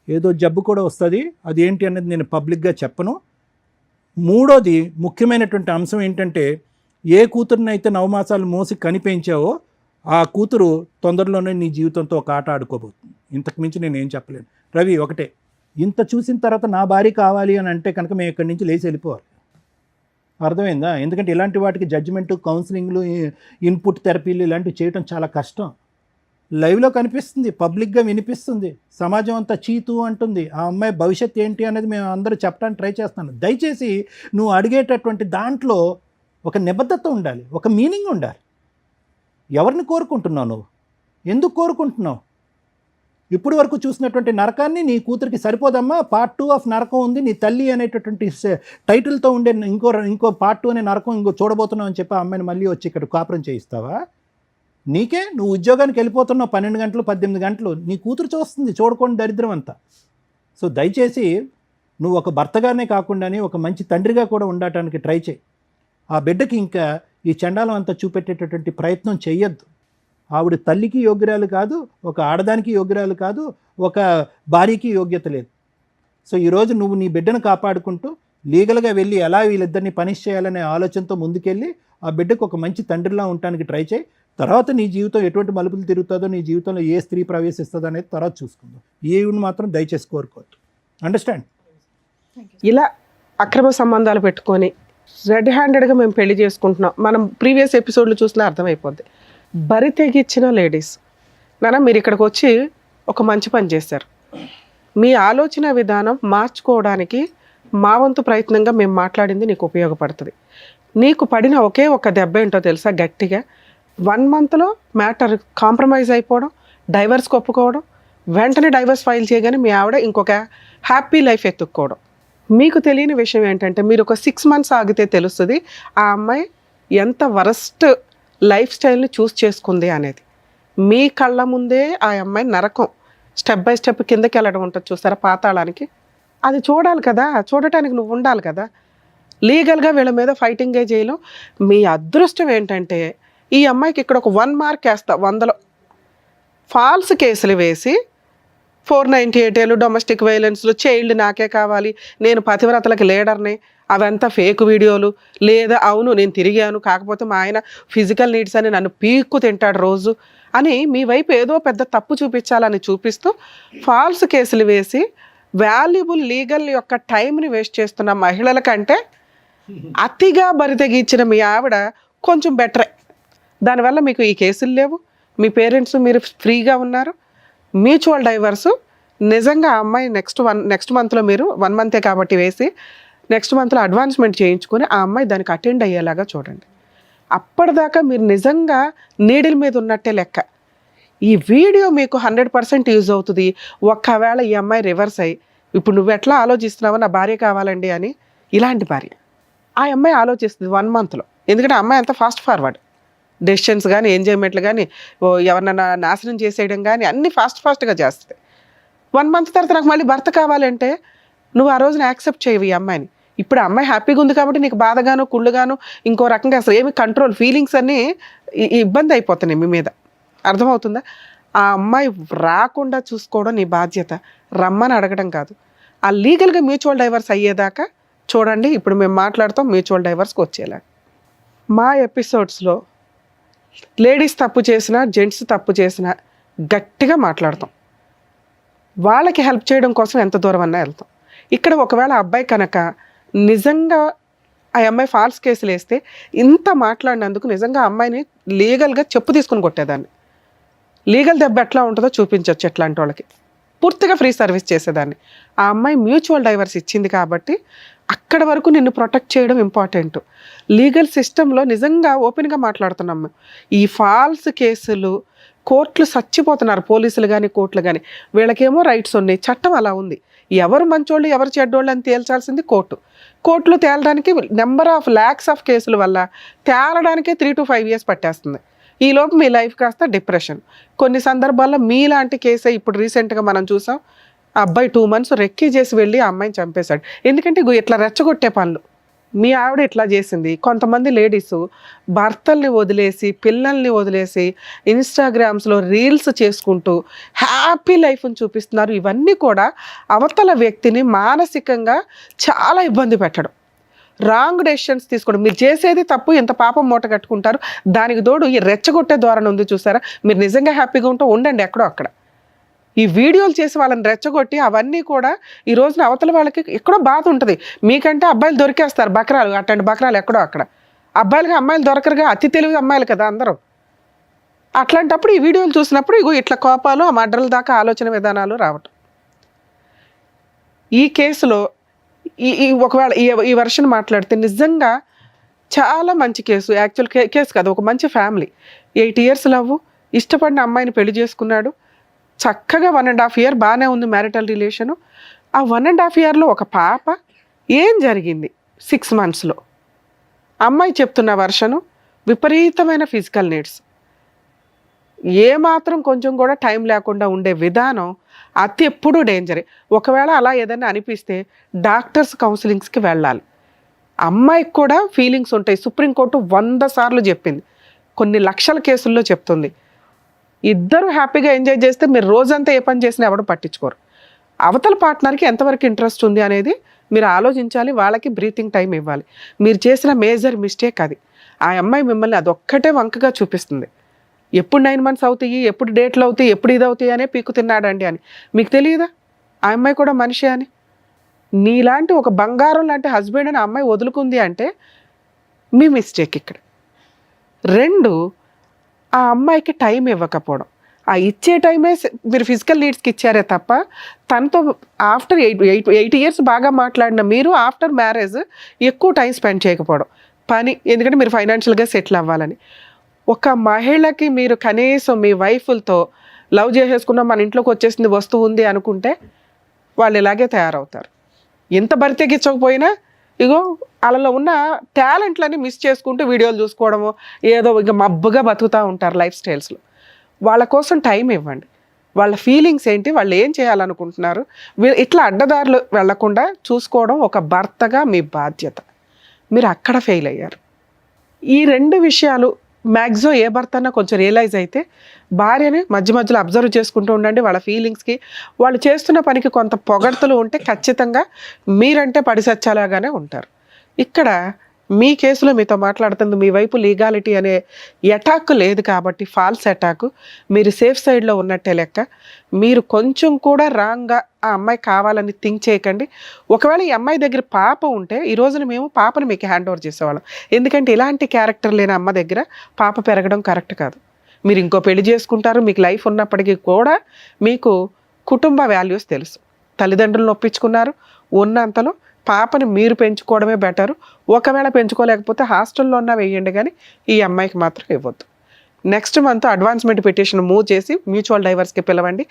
ఏదో జబ్బు కూడా వస్తుంది. అది ఏంటి అనేది నేను పబ్లిక్గా చెప్పను. మూడోది ముఖ్యమైనటువంటి అంశం ఏంటంటే, ఏ కూతురునైతే 9 మాసాలు మోసి కనిపించావో ఆ కూతురు తొందరలోనే నీ జీవితంతో ఒక ఆట ఆడుకోబోతుంది. ఇంతకు మించి నేను ఏం చెప్పలేను. రవి, ఒకటే, ఇంత చూసిన తర్వాత నా భార్య కావాలి అని అంటే కనుక మేము ఇక్కడి నుంచి లేచి వెళ్ళిపోవాలి. అర్థమైందా? ఎందుకంటే ఇలాంటి వాటికి జడ్జిమెంటు, కౌన్సిలింగ్లు, ఇన్పుట్ థెరపీలు ఇలాంటివి చేయడం చాలా కష్టం. లైవ్లో కనిపిస్తుంది, పబ్లిక్గా వినిపిస్తుంది, సమాజం అంతా చీతు అంటుంది. ఆ అమ్మాయి భవిష్యత్తు ఏంటి అనేది మేము అందరూ చెప్పడానికి ట్రై చేస్తున్నాను. దయచేసి నువ్వు అడిగేటటువంటి దాంట్లో ఒక నిబద్ధత ఉండాలి, ఒక మీనింగ్ ఉండాలి. ఎవరిని కోరుకుంటున్నావు నువ్వు? ఎందుకు కోరుకుంటున్నావు? ఇప్పటి వరకు చూసినటువంటి నరకాన్ని నీ కూతురికి సరిపోదమ్మా. పార్ట్ 2 ఆఫ్ నరకం ఉంది, నీ తల్లి అనేటటువంటి టైటిల్తో ఉండే ఇంకో పార్ట్ 2 అనే నరకం ఇంకో చూడబోతున్నావు అని చెప్పి ఆ అమ్మాయిని మళ్ళీ వచ్చి ఇక్కడ కాపురం చేయిస్తావా? నీకే నువ్వు ఉద్యోగానికి వెళ్ళిపోతున్నావు 12 గంటలు 18 గంటలు, నీ కూతురు చూస్తుంది, చూడకుండా దరిద్రం అంతా. సో దయచేసి నువ్వు ఒక భర్తగానే కాకుండానే ఒక మంచి తండ్రిగా కూడా ఉండటానికి ట్రై చేయి. ఆ బిడ్డకి ఇంకా ఈ చండాలం అంతా చూపెట్టేటటువంటి ప్రయత్నం చెయ్యొద్దు. ఆవిడ తల్లికి యోగ్యురాలు కాదు, ఒక ఆడదానికి యోగ్యురాలు కాదు, ఒక భార్యకి యోగ్యత లేదు. సో ఈరోజు నువ్వు నీ బిడ్డను కాపాడుకుంటూ లీగల్గా వెళ్ళి ఎలా వీళ్ళిద్దరిని పనిష్ చేయాలనే ఆలోచనతో ముందుకెళ్ళి ఆ బిడ్డకు ఒక మంచి తండ్రిలా ఉండటానికి ట్రై చేయి. తర్వాత నీ జీవితం ఎటువంటి మలుపులు తిరుగుతుందో, నీ జీవితంలో ఏ స్త్రీ ప్రవేశిస్తుందో అనేది తర్వాత చూసుకుందాం. ఈవిని మాత్రం దయచేసి కోరుకోవద్దు. అండర్స్టాండ్? ఇలా అక్రమ సంబంధాలు పెట్టుకొని రెడ్ హ్యాండెడ్గా మేము పెళ్లి చేసుకుంటున్నాం, మనం ప్రీవియస్ ఎపిసోడ్లు చూసినా అర్థమైపోద్ది. బరి తెగిచ్చిన లేడీస్ నాన్న, మీరు ఇక్కడికి వచ్చి ఒక మంచి పని చేశారు. మీ ఆలోచన విధానం మార్చుకోవడానికి మా వంతు ప్రయత్నంగా మేము మాట్లాడింది నీకు ఉపయోగపడుతుంది. నీకు పడిన ఒకే ఒక దెబ్బ ఏంటో తెలుసా? గట్టిగా 1 మంత్లో మ్యాటర్ కాంప్రమైజ్ అయిపోవడం, డైవర్స్కి ఒప్పుకోవడం, వెంటనే డైవర్స్ ఫైల్ చేయగానే మీ ఆవిడ ఇంకొక హ్యాపీ లైఫ్ ఎత్తుక్కోవడం. మీకు తెలియని విషయం ఏంటంటే, మీరు ఒక 6 మంత్స్ ఆగితే తెలుస్తుంది ఆ అమ్మాయి ఎంత వరస్ట్ లైఫ్ స్టైల్ని చూస్ చేసుకుంది అనేది. మీ కళ్ళ ముందే ఆ అమ్మాయి నరకం స్టెప్ బై స్టెప్ కిందకి వెళ్ళడం ఉంటుంది చూస్తారా, పాతాళానికి. అది చూడాలి కదా, చూడటానికి నువ్వు ఉండాలి కదా. లీగల్గా వీళ్ళ మీద ఫైటింగే చేయలేం. మీ అదృష్టం ఏంటంటే ఈ అమ్మాయికి ఇక్కడ ఒక 1 మార్క్ వేస్తా 100లో. ఫాల్స్ కేసులు వేసి 498 డొమెస్టిక్ వైలెన్స్లు, చైల్డ్ నాకే కావాలి, నేను పతివ్రతలకు లీడర్ని, అవంతా ఫేక్ వీడియోలు, లేదా అవును నేను తిరిగాను కాకపోతే మా ఆయన ఫిజికల్ నీడ్స్ అని నన్ను పీక్కు తింటాడు రోజు అని మీ వైపు ఏదో పెద్ద తప్పు చూపించాలని చూపిస్తూ ఫాల్స్ కేసులు వేసి వాల్యుబుల్ లీగల్ యొక్క టైంని వేస్ట్ చేస్తున్న మహిళల కంటే అతిగా బరితెగించిన మీ ఆవిడ కొంచెం బెటరే. దానివల్ల మీకు ఈ కేసులు లేవు, మీ పేరెంట్స్ మీరు ఫ్రీగా ఉన్నారు. మ్యూచువల్ డైవర్సు నిజంగా ఆ అమ్మాయి నెక్స్ట్ మంత్లో మీరు 1 మంతే కాబట్టి వేసి నెక్స్ట్ మంత్లో అడ్వాన్స్మెంట్ చేయించుకొని ఆ అమ్మాయి దానికి అటెండ్ అయ్యేలాగా చూడండి. అప్పటిదాకా మీరు నిజంగా నీడిల్ మీద ఉన్నట్టే లెక్క. ఈ వీడియో మీకు 100% యూజ్ అవుతుంది. ఒక్కవేళ ఈ అమ్మాయి రివర్స్ అయ్యి ఇప్పుడు నువ్వు ఎట్లా ఆలోచిస్తున్నావో నా భార్య కావాలండి అని, ఇలాంటి భార్య ఆ అమ్మాయి ఆలోచిస్తుంది 1 మంత్లో. ఎందుకంటే ఆ అమ్మాయి అంత ఫాస్ట్ ఫార్వర్డ్, డెసిషన్స్ కానీ ఎంజాయ్మెంట్లు కానీ ఎవరినైనా నాశనం చేసేయడం కానీ అన్నీ ఫాస్ట్గా చేస్తుంది. 1 మంత్ తర్వాత నాకు మళ్ళీ భర్త కావాలంటే నువ్వు ఆ రోజున యాక్సెప్ట్ చేయవు ఈ అమ్మాయిని. ఇప్పుడు ఆ అమ్మాయి హ్యాపీగా ఉంది కాబట్టి నీకు బాధగాను కుళ్ళుగాను ఇంకో రకంగా అసలు ఏమి కంట్రోల్ ఫీలింగ్స్ అన్నీ ఇబ్బంది అయిపోతున్నాయి మీ మీద. అర్థమవుతుందా? ఆ అమ్మాయి రాకుండా చూసుకోవడం నీ బాధ్యత, రమ్మని అడగడం కాదు. ఆ లీగల్గా మ్యూచువల్ డైవర్స్ అయ్యేదాకా చూడండి. ఇప్పుడు మేము మాట్లాడుతాం మ్యూచువల్ డైవర్స్కి వచ్చేలా. మా ఎపిసోడ్స్లో లేడీస్ తప్పు చేసినా జెంట్స్ తప్పు చేసినా గట్టిగా మాట్లాడతాం. వాళ్ళకి హెల్ప్ చేయడం కోసం ఎంత దూరం అన్నా వెళ్తాం. ఇక్కడ ఒకవేళ అబ్బాయి కనుక నిజంగా ఆ అమ్మాయి ఫాల్స్ కేసులు వేస్తే ఇంత మాట్లాడినందుకు నిజంగా అమ్మాయిని లీగల్గా చెప్పు తీసుకుని కొట్టేదాన్ని. లీగల్ దెబ్బ ఎట్లా ఉంటుందో చూపించవచ్చు ఎట్లాంటి వాళ్ళకి. పూర్తిగా ఫ్రీ సర్వీస్ చేసేదాన్ని. ఆ అమ్మాయి మ్యూచువల్ డైవర్స్ ఇచ్చింది కాబట్టి అక్కడ వరకు నిన్ను ప్రొటెక్ట్ చేయడం ఇంపార్టెంట్. లీగల్ సిస్టంలో నిజంగా ఓపెన్గా మాట్లాడుతున్నాం. ఈ ఫాల్స్ కేసులు కోర్టులు చచ్చిపోతున్నారు, పోలీసులు కానీ కోర్టులు కానీ. వీళ్ళకేమో రైట్స్ ఉన్నాయి, చట్టం అలా ఉంది. ఎవరు మంచోళ్ళు ఎవరు చెడ్డోళ్ళు అని తేల్చాల్సింది కోర్టులో తేలడానికి నెంబర్ ఆఫ్ ల్యాక్స్ ఆఫ్ కేసుల వల్ల తేలడానికే 3 to 5 years పట్టేస్తుంది. ఈలోపు మీ లైఫ్ కాస్త డిప్రెషన్. కొన్ని సందర్భాల్లో మీలాంటి కేసే ఇప్పుడు రీసెంట్గా మనం చూసాం. ఆ అబ్బాయి 2 months రెక్కీ చేసి వెళ్ళి ఆ అమ్మాయిని చంపేశాడు. ఎందుకంటే ఇట్లా రెచ్చగొట్టే పనులు. మీ ఆవిడ ఇట్లా చేసింది. కొంతమంది లేడీస్ భర్తల్ని వదిలేసి పిల్లల్ని వదిలేసి ఇన్స్టాగ్రామ్స్లో రీల్స్ చేసుకుంటూ హ్యాపీ లైఫ్ని చూపిస్తున్నారు. ఇవన్నీ కూడా అవతల వ్యక్తిని మానసికంగా చాలా ఇబ్బంది పెట్టడం, రాంగ్ డెసిషన్స్ తీసుకోవడం. మీరు చేసేది తప్పు, ఎంత పాపం మూట కట్టుకుంటారు. దానికి తోడు ఈ రెచ్చగొట్టే ధోరణి ఉంది చూసారా. మీరు నిజంగా హ్యాపీగా ఉంటూ ఉండండి ఎక్కడో అక్కడ. ఈ వీడియోలు చేసి వాళ్ళని రెచ్చగొట్టి అవన్నీ కూడా ఈ రోజున అవతల వాళ్ళకి ఎక్కడో బాధ ఉంటుంది. మీకంటే అబ్బాయిలు దొరికేస్తారు బకరాలు, అట్లాంటి బకరాలు ఎక్కడో అక్కడ. అబ్బాయిలుగా అమ్మాయిలు దొరకరుగా, అతి తెలివి అమ్మాయిలు కదా అందరూ. అట్లాంటప్పుడు ఈ వీడియోలు చూసినప్పుడు ఇట్లా కోపాలు, ఆ మర్డర్ల దాకా ఆలోచన విధానాలు రావటం. ఈ కేసులో ఒకవేళ ఈ వర్షన్ మాట్లాడితే నిజంగా చాలా మంచి కేసు. యాక్చువల్ కేసు కాదు, ఒక మంచి ఫ్యామిలీ. 8 years లవ్, ఇష్టపడిన అమ్మాయిని పెళ్లి చేసుకున్నాడు. చక్కగా 1.5 year బాగానే ఉంది మ్యారిటల్ రిలేషను. ఆ 1.5 yearలో ఒక పాప. ఏం జరిగింది 6 monthsలో? అమ్మాయి చెప్తున్న వర్షను విపరీతమైన ఫిజికల్ నీడ్స్, ఏమాత్రం కొంచెం కూడా టైం లేకుండా ఉండే విధానం అతి ఎప్పుడూ డేంజరే. ఒకవేళ అలా ఏదైనా అనిపిస్తే డాక్టర్స్ కౌన్సిలింగ్స్కి వెళ్ళాలి. అమ్మాయికి కూడా ఫీలింగ్స్ ఉంటాయి. సుప్రీంకోర్టు 100 సార్లు చెప్పింది, కొన్ని లక్షల కేసుల్లో చెప్తుంది. ఇద్దరు హ్యాపీగా ఎంజాయ్ చేస్తే మీరు రోజంతా ఏ పని చేసినా ఎవరు పట్టించుకోరు. అవతల పార్ట్నర్కి ఎంతవరకు ఇంట్రెస్ట్ ఉంది అనేది మీరు ఆలోచించాలి. వాళ్ళకి బ్రీతింగ్ టైం ఇవ్వాలి. మీరు చేసిన మేజర్ మిస్టేక్ అది. ఆ అమ్మాయి మిమ్మల్ని అదొక్కటే వంకగా చూపిస్తుంది. ఎప్పుడు 9 months అవుతాయి, ఎప్పుడు డేట్లు అవుతాయి, ఎప్పుడు ఇది అవుతాయి అనే పీకు తిన్నాడండి అని. మీకు తెలియదా ఆ అమ్మాయి కూడా మనిషి అని? నీలాంటి ఒక బంగారం లాంటి హస్బెండ్ అని ఆ అమ్మాయి వదులుకుంది అంటే మీ మిస్టేక్ ఇక్కడ. 2, ఆ అమ్మాయికి టైం ఇవ్వకపోవడం. ఆ ఇచ్చే టైమే మీరు ఫిజికల్ నీడ్స్కి ఇచ్చారే తప్ప తనతో ఆఫ్టర్ 8 years బాగా మాట్లాడిన మీరు ఆఫ్టర్ మ్యారేజ్ ఎక్కువ టైం స్పెండ్ చేయకపోవడం. పని, ఎందుకంటే మీరు ఫైనాన్షియల్గా సెటిల్ అవ్వాలని. ఒక మహిళకి మీరు కనీసం మీ వైఫ్లతో లవ్ చేసేసుకున్నా మన ఇంట్లోకి వచ్చేసింది వస్తువు ఉంది అనుకుంటే వాళ్ళు ఇలాగే తయారవుతారు. ఎంత బరితెగించకపోయినా ఇగో వాళ్ళలో ఉన్న టాలెంట్లని మిస్ చేసుకుంటూ వీడియోలు చూసుకోవడము, ఏదో ఇక మబ్బుగా బతుకుతూ ఉంటారు లైఫ్ స్టైల్స్లో. వాళ్ళ కోసం టైం ఇవ్వండి. వాళ్ళ ఫీలింగ్స్ ఏంటి, వాళ్ళు ఏం చేయాలనుకుంటున్నారు, ఇట్లా అడ్డదారులు వెళ్లకుండా చూసుకోవడం ఒక భర్తగా మీ బాధ్యత. మీరు అక్కడ ఫెయిల్ అయ్యారు. ఈ 2 విషయాలు మ్యాక్సిమం ఏ భర్త అన్నా కొంచెం రియలైజ్ అయితే భార్యని మధ్యలో అబ్జర్వ్ చేసుకుంటూ ఉండండి. వాళ్ళ ఫీలింగ్స్కి, వాళ్ళు చేస్తున్న పనికి కొంత పొగడ్తలు ఉంటే ఖచ్చితంగా మీరంటే పడిసచ్చాలాగానే ఉంటారు. ఇక్కడ మీ కేసులో మీతో మాట్లాడుతుంది మీ వైపు లీగాలిటీ అనే అటాక్ లేదు కాబట్టి, ఫాల్స్ అటాక్, మీరు సేఫ్ సైడ్లో ఉన్నట్టే లెక్క. మీరు కొంచెం కూడా రాంగ్గా ఆ అమ్మాయి కావాలని థింక్ చేయకండి. ఒకవేళ ఈ అమ్మాయి దగ్గర పాప ఉంటే ఈ రోజున మేము పాపను మీకు హ్యాండ్ ఓవర్ చేసేవాళ్ళం. ఎందుకంటే ఇలాంటి క్యారెక్టర్ లేని అమ్మ దగ్గర పాప పెరగడం కరెక్ట్ కాదు. మీరు ఇంకో పెళ్లి చేసుకుంటారు, మీకు లైఫ్ ఉన్నప్పటికీ కూడా మీకు కుటుంబ వాల్యూస్ తెలుసు. తల్లిదండ్రులను ఒప్పించుకున్నారు, ఉన్నంతలో పాపని మీరు పెంచుకోవడమే బెటరు. ఒకవేళ పెంచుకోలేకపోతే హాస్టల్లో ఉన్నా వేయండి, కానీ ఈ అమ్మాయికి మాత్రం ఇవ్వద్దు. Next month advancement petition move చేసి మ్యూచువల్ డైవర్స్కి పిలవండి.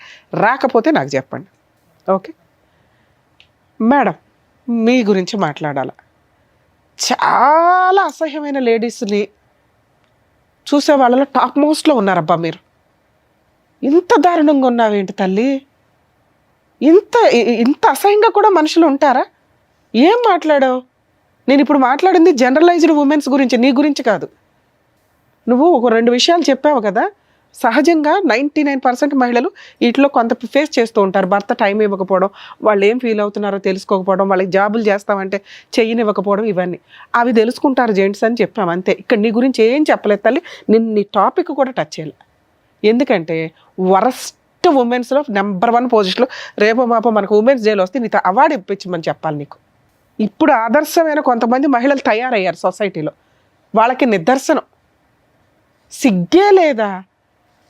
రాకపోతే నాకు చెప్పండి. ఓకే మేడం, మీ గురించి మాట్లాడాల. చాలా అసహ్యమైన లేడీస్ని చూసే వాళ్ళలో టాప్ మోస్ట్లో ఉన్నారబ్బా మీరు. ఇంత దారుణంగా ఉన్నావేంటి తల్లి? ఇంత అసహ్యంగా కూడా మనుషులు ఉంటారా? ఏం మాట్లాడావు? నేను ఇప్పుడు మాట్లాడింది జనరలైజ్డ్ ఉమెన్స్ గురించి, నీ గురించి కాదు. నువ్వు ఒక 2 విషయాలు చెప్పావు కదా. సహజంగా 99% మహిళలు వీటిలో కొంత ఫేస్ చేస్తూ ఉంటారు. భర్త టైం ఇవ్వకపోవడం, వాళ్ళు ఏం ఫీల్ అవుతున్నారో తెలుసుకోకపోవడం, వాళ్ళకి జాబులు చేస్తామంటే చెయ్యనివ్వకపోవడం, ఇవన్నీ అవి తెలుసుకుంటారు జెంట్స్ అని చెప్పాము అంతే. ఇక్కడ నీ గురించి ఏం చెప్పలేదు తల్లి. నేను నీ టాపిక్ కూడా టచ్ చేయలే. ఎందుకంటే వరస్ట్ ఉమెన్స్లో నెంబర్ 1 పొజిషన్లో రేపో మాపో మనకు ఉమెన్స్ డేలో వస్తే నీతో అవార్డు ఇప్పించమని చెప్పాలి నీకు. ఇప్పుడు ఆదర్శమైన కొంతమంది మహిళలు తయారయ్యారు సొసైటీలో, వాళ్ళకి నిదర్శనం. సిగ్గే లేదా?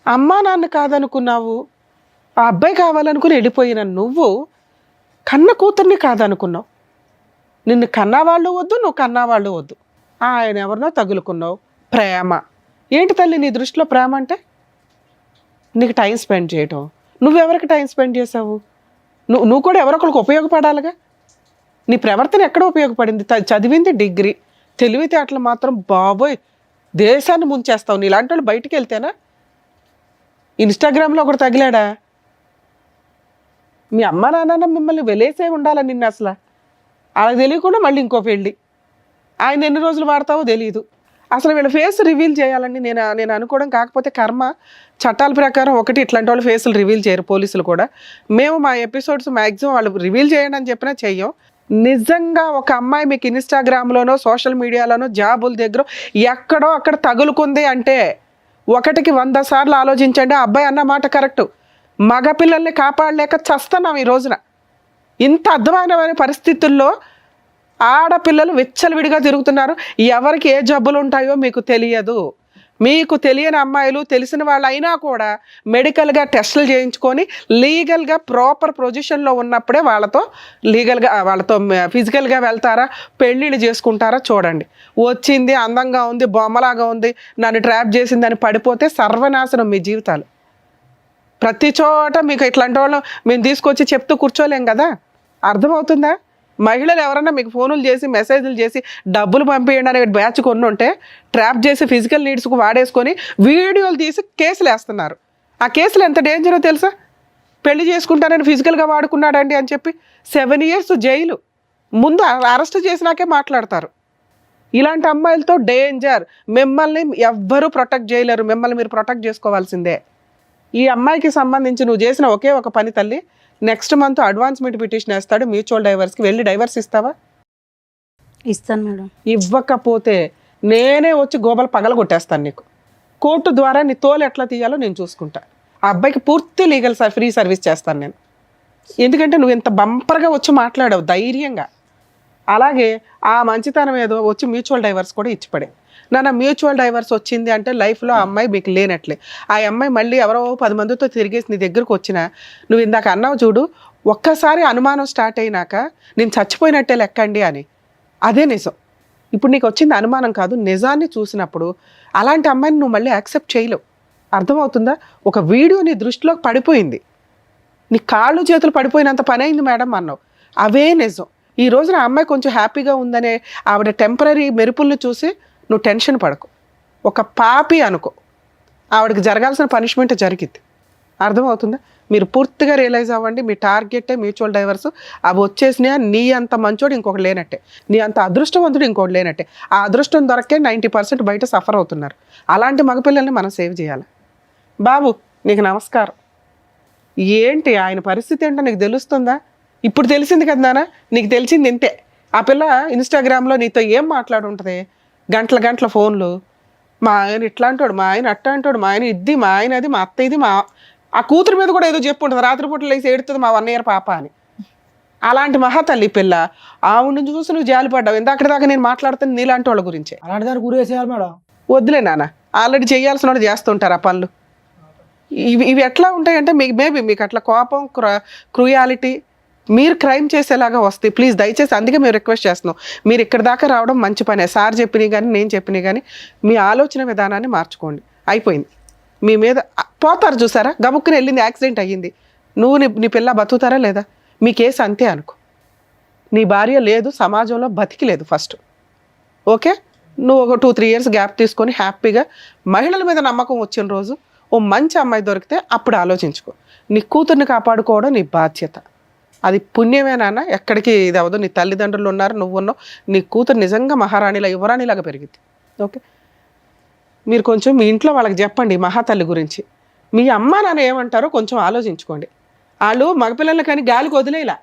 అమ్మా నాన్న కాదనుకున్నావు, ఆ అబ్బాయి కావాలనుకుని వెళ్ళిపోయిన నువ్వు కన్న కూతుర్ని కాదనుకున్నావు. నిన్ను కన్నవాళ్ళు వద్దు, నువ్వు కన్నవాళ్ళు వద్దు, ఆయన ఎవరినో తగులుకున్నావు. ప్రేమ ఏంటి తల్లి నీ దృష్టిలో? ప్రేమ అంటే నీకు టైం స్పెండ్ చేయటం. నువ్వెవరికి టైం స్పెండ్ చేసావు? నువ్వు కూడా ఎవరొకరికి ఉపయోగపడాలిగా. నీ ప్రవర్తన ఎక్కడ ఉపయోగపడింది? చదివింది డిగ్రీ, తెలివితేటలు మాత్రం బాబోయ్ దేశాన్ని ముంచేస్తావు. నీలాంటి వాళ్ళు బయటికి వెళ్తేనా? ఇన్స్టాగ్రామ్లో ఒకటి తగిలాడా? మీ అమ్మ నాన్న మిమ్మల్ని వెలేసే ఉండాలి నిన్ను. అసలు అలా తెలియకుండా మళ్ళీ ఇంకో పెళ్ళి. ఆయన ఎన్ని రోజులు వాడతావో తెలియదు. అసలు వీళ్ళ ఫేస్ రివీల్ చేయాలని నేను అనుకోవడం. కాకపోతే కర్మ చట్టాల ప్రకారం ఒకటి ఇట్లాంటి వాళ్ళు ఫేసులు రివీల్ చేయరు, పోలీసులు కూడా. మేము మా ఎపిసోడ్స్ మ్యాక్సిమం వాళ్ళు రివీల్ చేయండి అని చెప్పినా చెయ్యం. నిజంగా ఒక అమ్మాయి మీకు ఇన్స్టాగ్రామ్లోనో సోషల్ మీడియాలోనో జాబుల దగ్గర ఎక్కడో అక్కడ తగులుకుంది అంటే 1కి 100 సార్లు ఆలోచించండి. ఆ అబ్బాయి అన్న మాట కరెక్టు. మగపిల్లల్ని కాపాడలేక చస్తున్నాం ఈ రోజున. ఇంత అధ్వానమైన పరిస్థితుల్లో ఆడపిల్లలు విచ్చలవిడిగా తిరుగుతున్నారు. ఎవరికి ఏ జబ్బులు ఉంటాయో మీకు తెలియదు. మీకు తెలియని అమ్మాయిలు తెలిసిన వాళ్ళు అయినా కూడా మెడికల్గా టెస్టులు చేయించుకొని లీగల్గా ప్రాపర్ పొజిషన్లో ఉన్నప్పుడే వాళ్ళతో ఫిజికల్గా వెళ్తారా, పెళ్ళిళ్ళు చేసుకుంటారా చూడండి. వచ్చింది అందంగా ఉంది, బొమ్మలాగా ఉంది, నన్ను ట్రాప్ చేసిందని పడిపోతే సర్వనాశనం మీ జీవితాలు. ప్రతి చోట మీకు ఇట్లాంటి వాళ్ళు మేము తీసుకొచ్చి చెప్తూ కూర్చోలేం కదా. అర్థమవుతుందా? మహిళలు ఎవరన్నా మీకు ఫోనులు చేసి మెసేజ్లు చేసి డబ్బులు పంపించండి అనే బ్యాచ్ కొన్ని ఉంటే ట్రాప్ చేసి ఫిజికల్ నీడ్స్కు వాడేసుకొని వీడియోలు తీసి కేసులు వేస్తున్నారు. ఆ కేసులు ఎంత డేంజరో తెలుసా? పెళ్లి చేసుకుంటానని ఫిజికల్గా వాడుకున్నాడండి అని చెప్పి 7 years జైలు. ముందు అరెస్ట్ చేసినాకే మాట్లాడతారు. ఇలాంటి అమ్మాయిలతో డేంజర్. మిమ్మల్ని ఎవ్వరూ ప్రొటెక్ట్ చేయలేరు. మిమ్మల్ని మీరు ప్రొటెక్ట్ చేసుకోవాల్సిందే. ఈ అమ్మాయికి సంబంధించి నువ్వు చేసిన ఒకే ఒక పని తల్లి, నెక్స్ట్ మంత్ అడ్వాన్స్మెంట్ పిటిషన్ వేస్తాడు మ్యూచువల్ డైవర్స్కి. వెళ్ళి డైవర్స్ ఇస్తావా? ఇస్తాను మేడం. ఇవ్వకపోతే నేనే వచ్చి గోబలు పగలగొట్టేస్తాను నీకు. కోర్టు ద్వారా నీ తోలు ఎట్లా తీయాలో నేను చూసుకుంటా. ఆ అబ్బాయికి పూర్తి లీగల్ ఫ్రీ సర్వీస్ చేస్తాను నేను. ఎందుకంటే నువ్వు ఇంత బంపర్గా వచ్చి మాట్లాడావు ధైర్యంగా. అలాగే ఆ మంచితనం ఏదో వచ్చి మ్యూచువల్ డైవర్స్ కూడా ఇచ్చిపడే. నాన్న మ్యూచువల్ డైవర్స్ వచ్చింది అంటే లైఫ్లో ఆ అమ్మాయి మీకు లేనట్లే. ఆ అమ్మాయి మళ్ళీ ఎవరో 10 మందితో తిరిగేసి నీ దగ్గరకు వచ్చినా నువ్వు ఇందాక అన్నావు చూడు, ఒక్కసారి అనుమానం స్టార్ట్ అయినాక నేను చచ్చిపోయినట్టే లెక్కండి అని. అదే నిజం. ఇప్పుడు నీకు వచ్చింది అనుమానం కాదు, నిజాన్ని చూసినప్పుడు అలాంటి అమ్మాయిని నువ్వు మళ్ళీ యాక్సెప్ట్ చేయలేవు. అర్థమవుతుందా? ఒక వీడియో నీ దృష్టిలోకి పడిపోయింది, నీ కాళ్ళు చేతులు పడిపోయినంత పని అయింది మేడం అన్నావు. అవే నిజం. ఈ రోజున ఆ అమ్మాయి కొంచెం హ్యాపీగా ఉందనే ఆవిడ టెంపరీ మెరుపులను చూసి నువ్వు టెన్షన్ పడకు. ఒక పాపి అనుకో, ఆవిడకి జరగాల్సిన పనిష్మెంట్ జరిగింది. అర్థమవుతుందా? మీరు పూర్తిగా రియలైజ్ అవ్వండి. మీ టార్గెటే మ్యూచువల్ డైవర్స్. అవి వచ్చేసినా నీ అంత మంచోడు ఇంకొకటి లేనట్టే, నీ అంత అదృష్టవంతుడు ఇంకొకటి లేనట్టే. ఆ అదృష్టం దొరకే 90% బయట సఫర్ అవుతున్నారు. అలాంటి మగపిల్లల్ని మనం సేవ్ చేయాలి. బాబు నీకు నమస్కారం. ఏంటి ఆయన పరిస్థితి ఏంటో నీకు తెలుస్తుందా? ఇప్పుడు తెలిసింది కదా నాన్న, నీకు తెలిసింది ఇంతే. ఆ పిల్ల ఇన్స్టాగ్రామ్లో నీతో ఏం మాట్లాడుంటుంది? గంటల ఫోన్లు. మా ఆయన ఇట్లా అంటాడు, మా ఆయన అట్లా అంటాడు, మా ఆయన ఇది, మా ఆయన అది, మా అత్త ఇది, మా ఆ కూతురు మీద కూడా ఏదో చెప్పు ఉంటుంది. రాత్రిపూట లేసి ఏడుతుంది మా 1 year పాప అని. అలాంటి మహాతల్లి పిల్ల. ఆవిడ చూసి నువ్వు జాలిపడ్డావు. ఇందాక దాకా నేను మాట్లాడుతుంది నీలాంటి వాళ్ళ గురించే. అలాంటి దాన్ని గురేసేయాలి మేడం. వద్దులే నాన్న, ఆల్రెడీ చేయాల్సిన వాళ్ళు చేస్తుంటారు ఆ పనులు. ఇవి ఎట్లా ఉంటాయంటే మేబీ మీకు అట్లా కోపం, క్రూయాలిటీ, మీరు క్రైమ్ చేసేలాగా వస్తాయి. ప్లీజ్ దయచేసి అందుకే మేము రిక్వెస్ట్ చేస్తున్నాం. మీరు ఇక్కడ దాకా రావడం మంచి పనే. సార్ చెప్పినవి కానీ నేను చెప్పినవి కానీ మీ ఆలోచన విధానాన్ని మార్చుకోండి. అయిపోయింది. మీ మీద పోతారు చూసారా, గబుక్కుని వెళ్ళింది, యాక్సిడెంట్ అయ్యింది. నువ్వు నీ పిల్ల బతుకుతారా లేదా? మీ కేసు అంతే అనుకో. నీ భార్య లేదు, సమాజంలో బతికి లేదు ఫస్ట్. ఓకే, నువ్వు ఒక 2-3 years గ్యాప్ తీసుకొని హ్యాపీగా మహిళల మీద నమ్మకం వచ్చిన రోజు ఓ మంచి అమ్మాయి దొరికితే అప్పుడు ఆలోచించుకో. నీ కూతుర్ని కాపాడుకోవడం నీ బాధ్యత. అది పుణ్యమే నాన్న, ఎక్కడికి ఇది అవ్వదు. నీ తల్లిదండ్రులు ఉన్నారు, నువ్వు ఉన్నావు. నీ కూతురు నిజంగా మహారాణిలా, యువరాణిలాగా పెరిగింది. ఓకే, మీరు కొంచెం మీ ఇంట్లో వాళ్ళకి చెప్పండి మహాతల్లి గురించి. మీ అమ్మ నాన్న ఏమంటారో కొంచెం ఆలోచించుకోండి. వాళ్ళు మగపిల్లలు కానీ గాలికి వదిలేలా,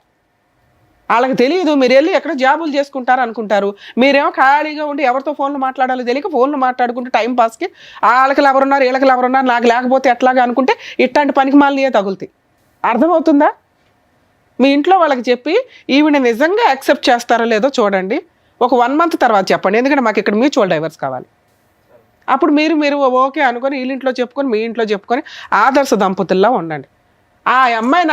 వాళ్ళకి తెలియదు. మీరు వెళ్ళి ఎక్కడ జాబులు చేసుకుంటారు అనుకుంటారు. మీరేమో ఖాళీగా ఉండి ఎవరితో ఫోన్లు మాట్లాడాలో తెలియక ఫోన్లు మాట్లాడుకుంటూ టైం పాస్కి వాళ్ళకి ఎవరున్నారు, వీళ్ళకి ఎవరున్నారు, నాకు లేకపోతే ఎట్లాగా అనుకుంటే ఇట్లాంటి పనికి మాలినయే తగులుతాయి. అర్థమవుతుందా? మీ ఇంట్లో వాళ్ళకి చెప్పి ఈవిడ నిజంగా యాక్సెప్ట్ చేస్తారో లేదో చూడండి. ఒక 1 month తర్వాత చెప్పండి. ఎందుకంటే మాకు ఇక్కడ మ్యూచువల్ డైవర్స్ కావాలి. అప్పుడు మీరు ఓకే అనుకొని వీళ్ళింట్లో చెప్పుకొని మీ ఇంట్లో చెప్పుకొని ఆదర్శ దంపతుల్లా ఉండండి. ఆ అమ్మాయి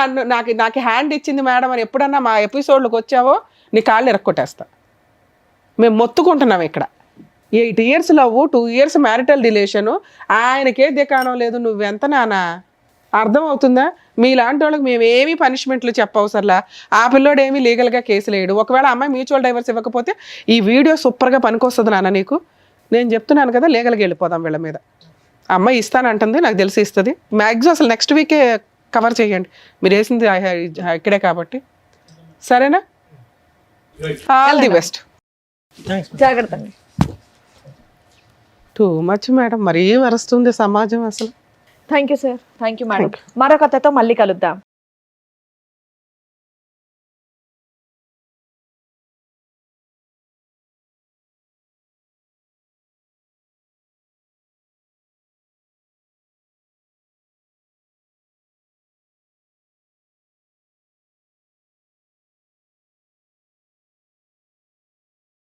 నాకు హ్యాండ్ ఇచ్చింది మేడం అని ఎప్పుడన్నా మా ఎపిసోడ్లోకి వచ్చావో నీ కాళ్ళు ఇరక్కొట్టేస్తా. మేము మొత్తుకుంటున్నాం ఇక్కడ. 8 years love, 2 years marital relation. ఆయనకే దికాణం లేదు. నువ్వెంత నానా? అర్థమవుతుందా? మీలాంటి వాళ్ళకి మేమేమీ పనిష్మెంట్లు చెప్పవసరలా. ఆ పిల్లోడు ఏమీ లీగల్గా కేసులు వేయడు. ఒకవేళ అమ్మాయి మ్యూచువల్ డైవర్స్ ఇవ్వకపోతే ఈ వీడియో సూపర్గా పనికొస్తుంది నాన్న నీకు. నేను చెప్తున్నాను కదా, లీగల్గా వెళ్ళిపోదాం వీళ్ళ మీద. అమ్మాయి ఇస్తానంటుంది, నాకు తెలిసి ఇస్తుంది. మ్యాక్సిమం అసలు నెక్స్ట్ వీకే కవర్ చేయండి, మీరు వేసింది ఇక్కడే కాబట్టి. సరేనా? All the best. జాగ్రత్త అండి. టూ మచ్ మేడం, మరీ వరుస్తుంది సమాజం అసలు. Thank you sir. Thank you madam. మరో కథతో మళ్ళీ కలుద్దాం.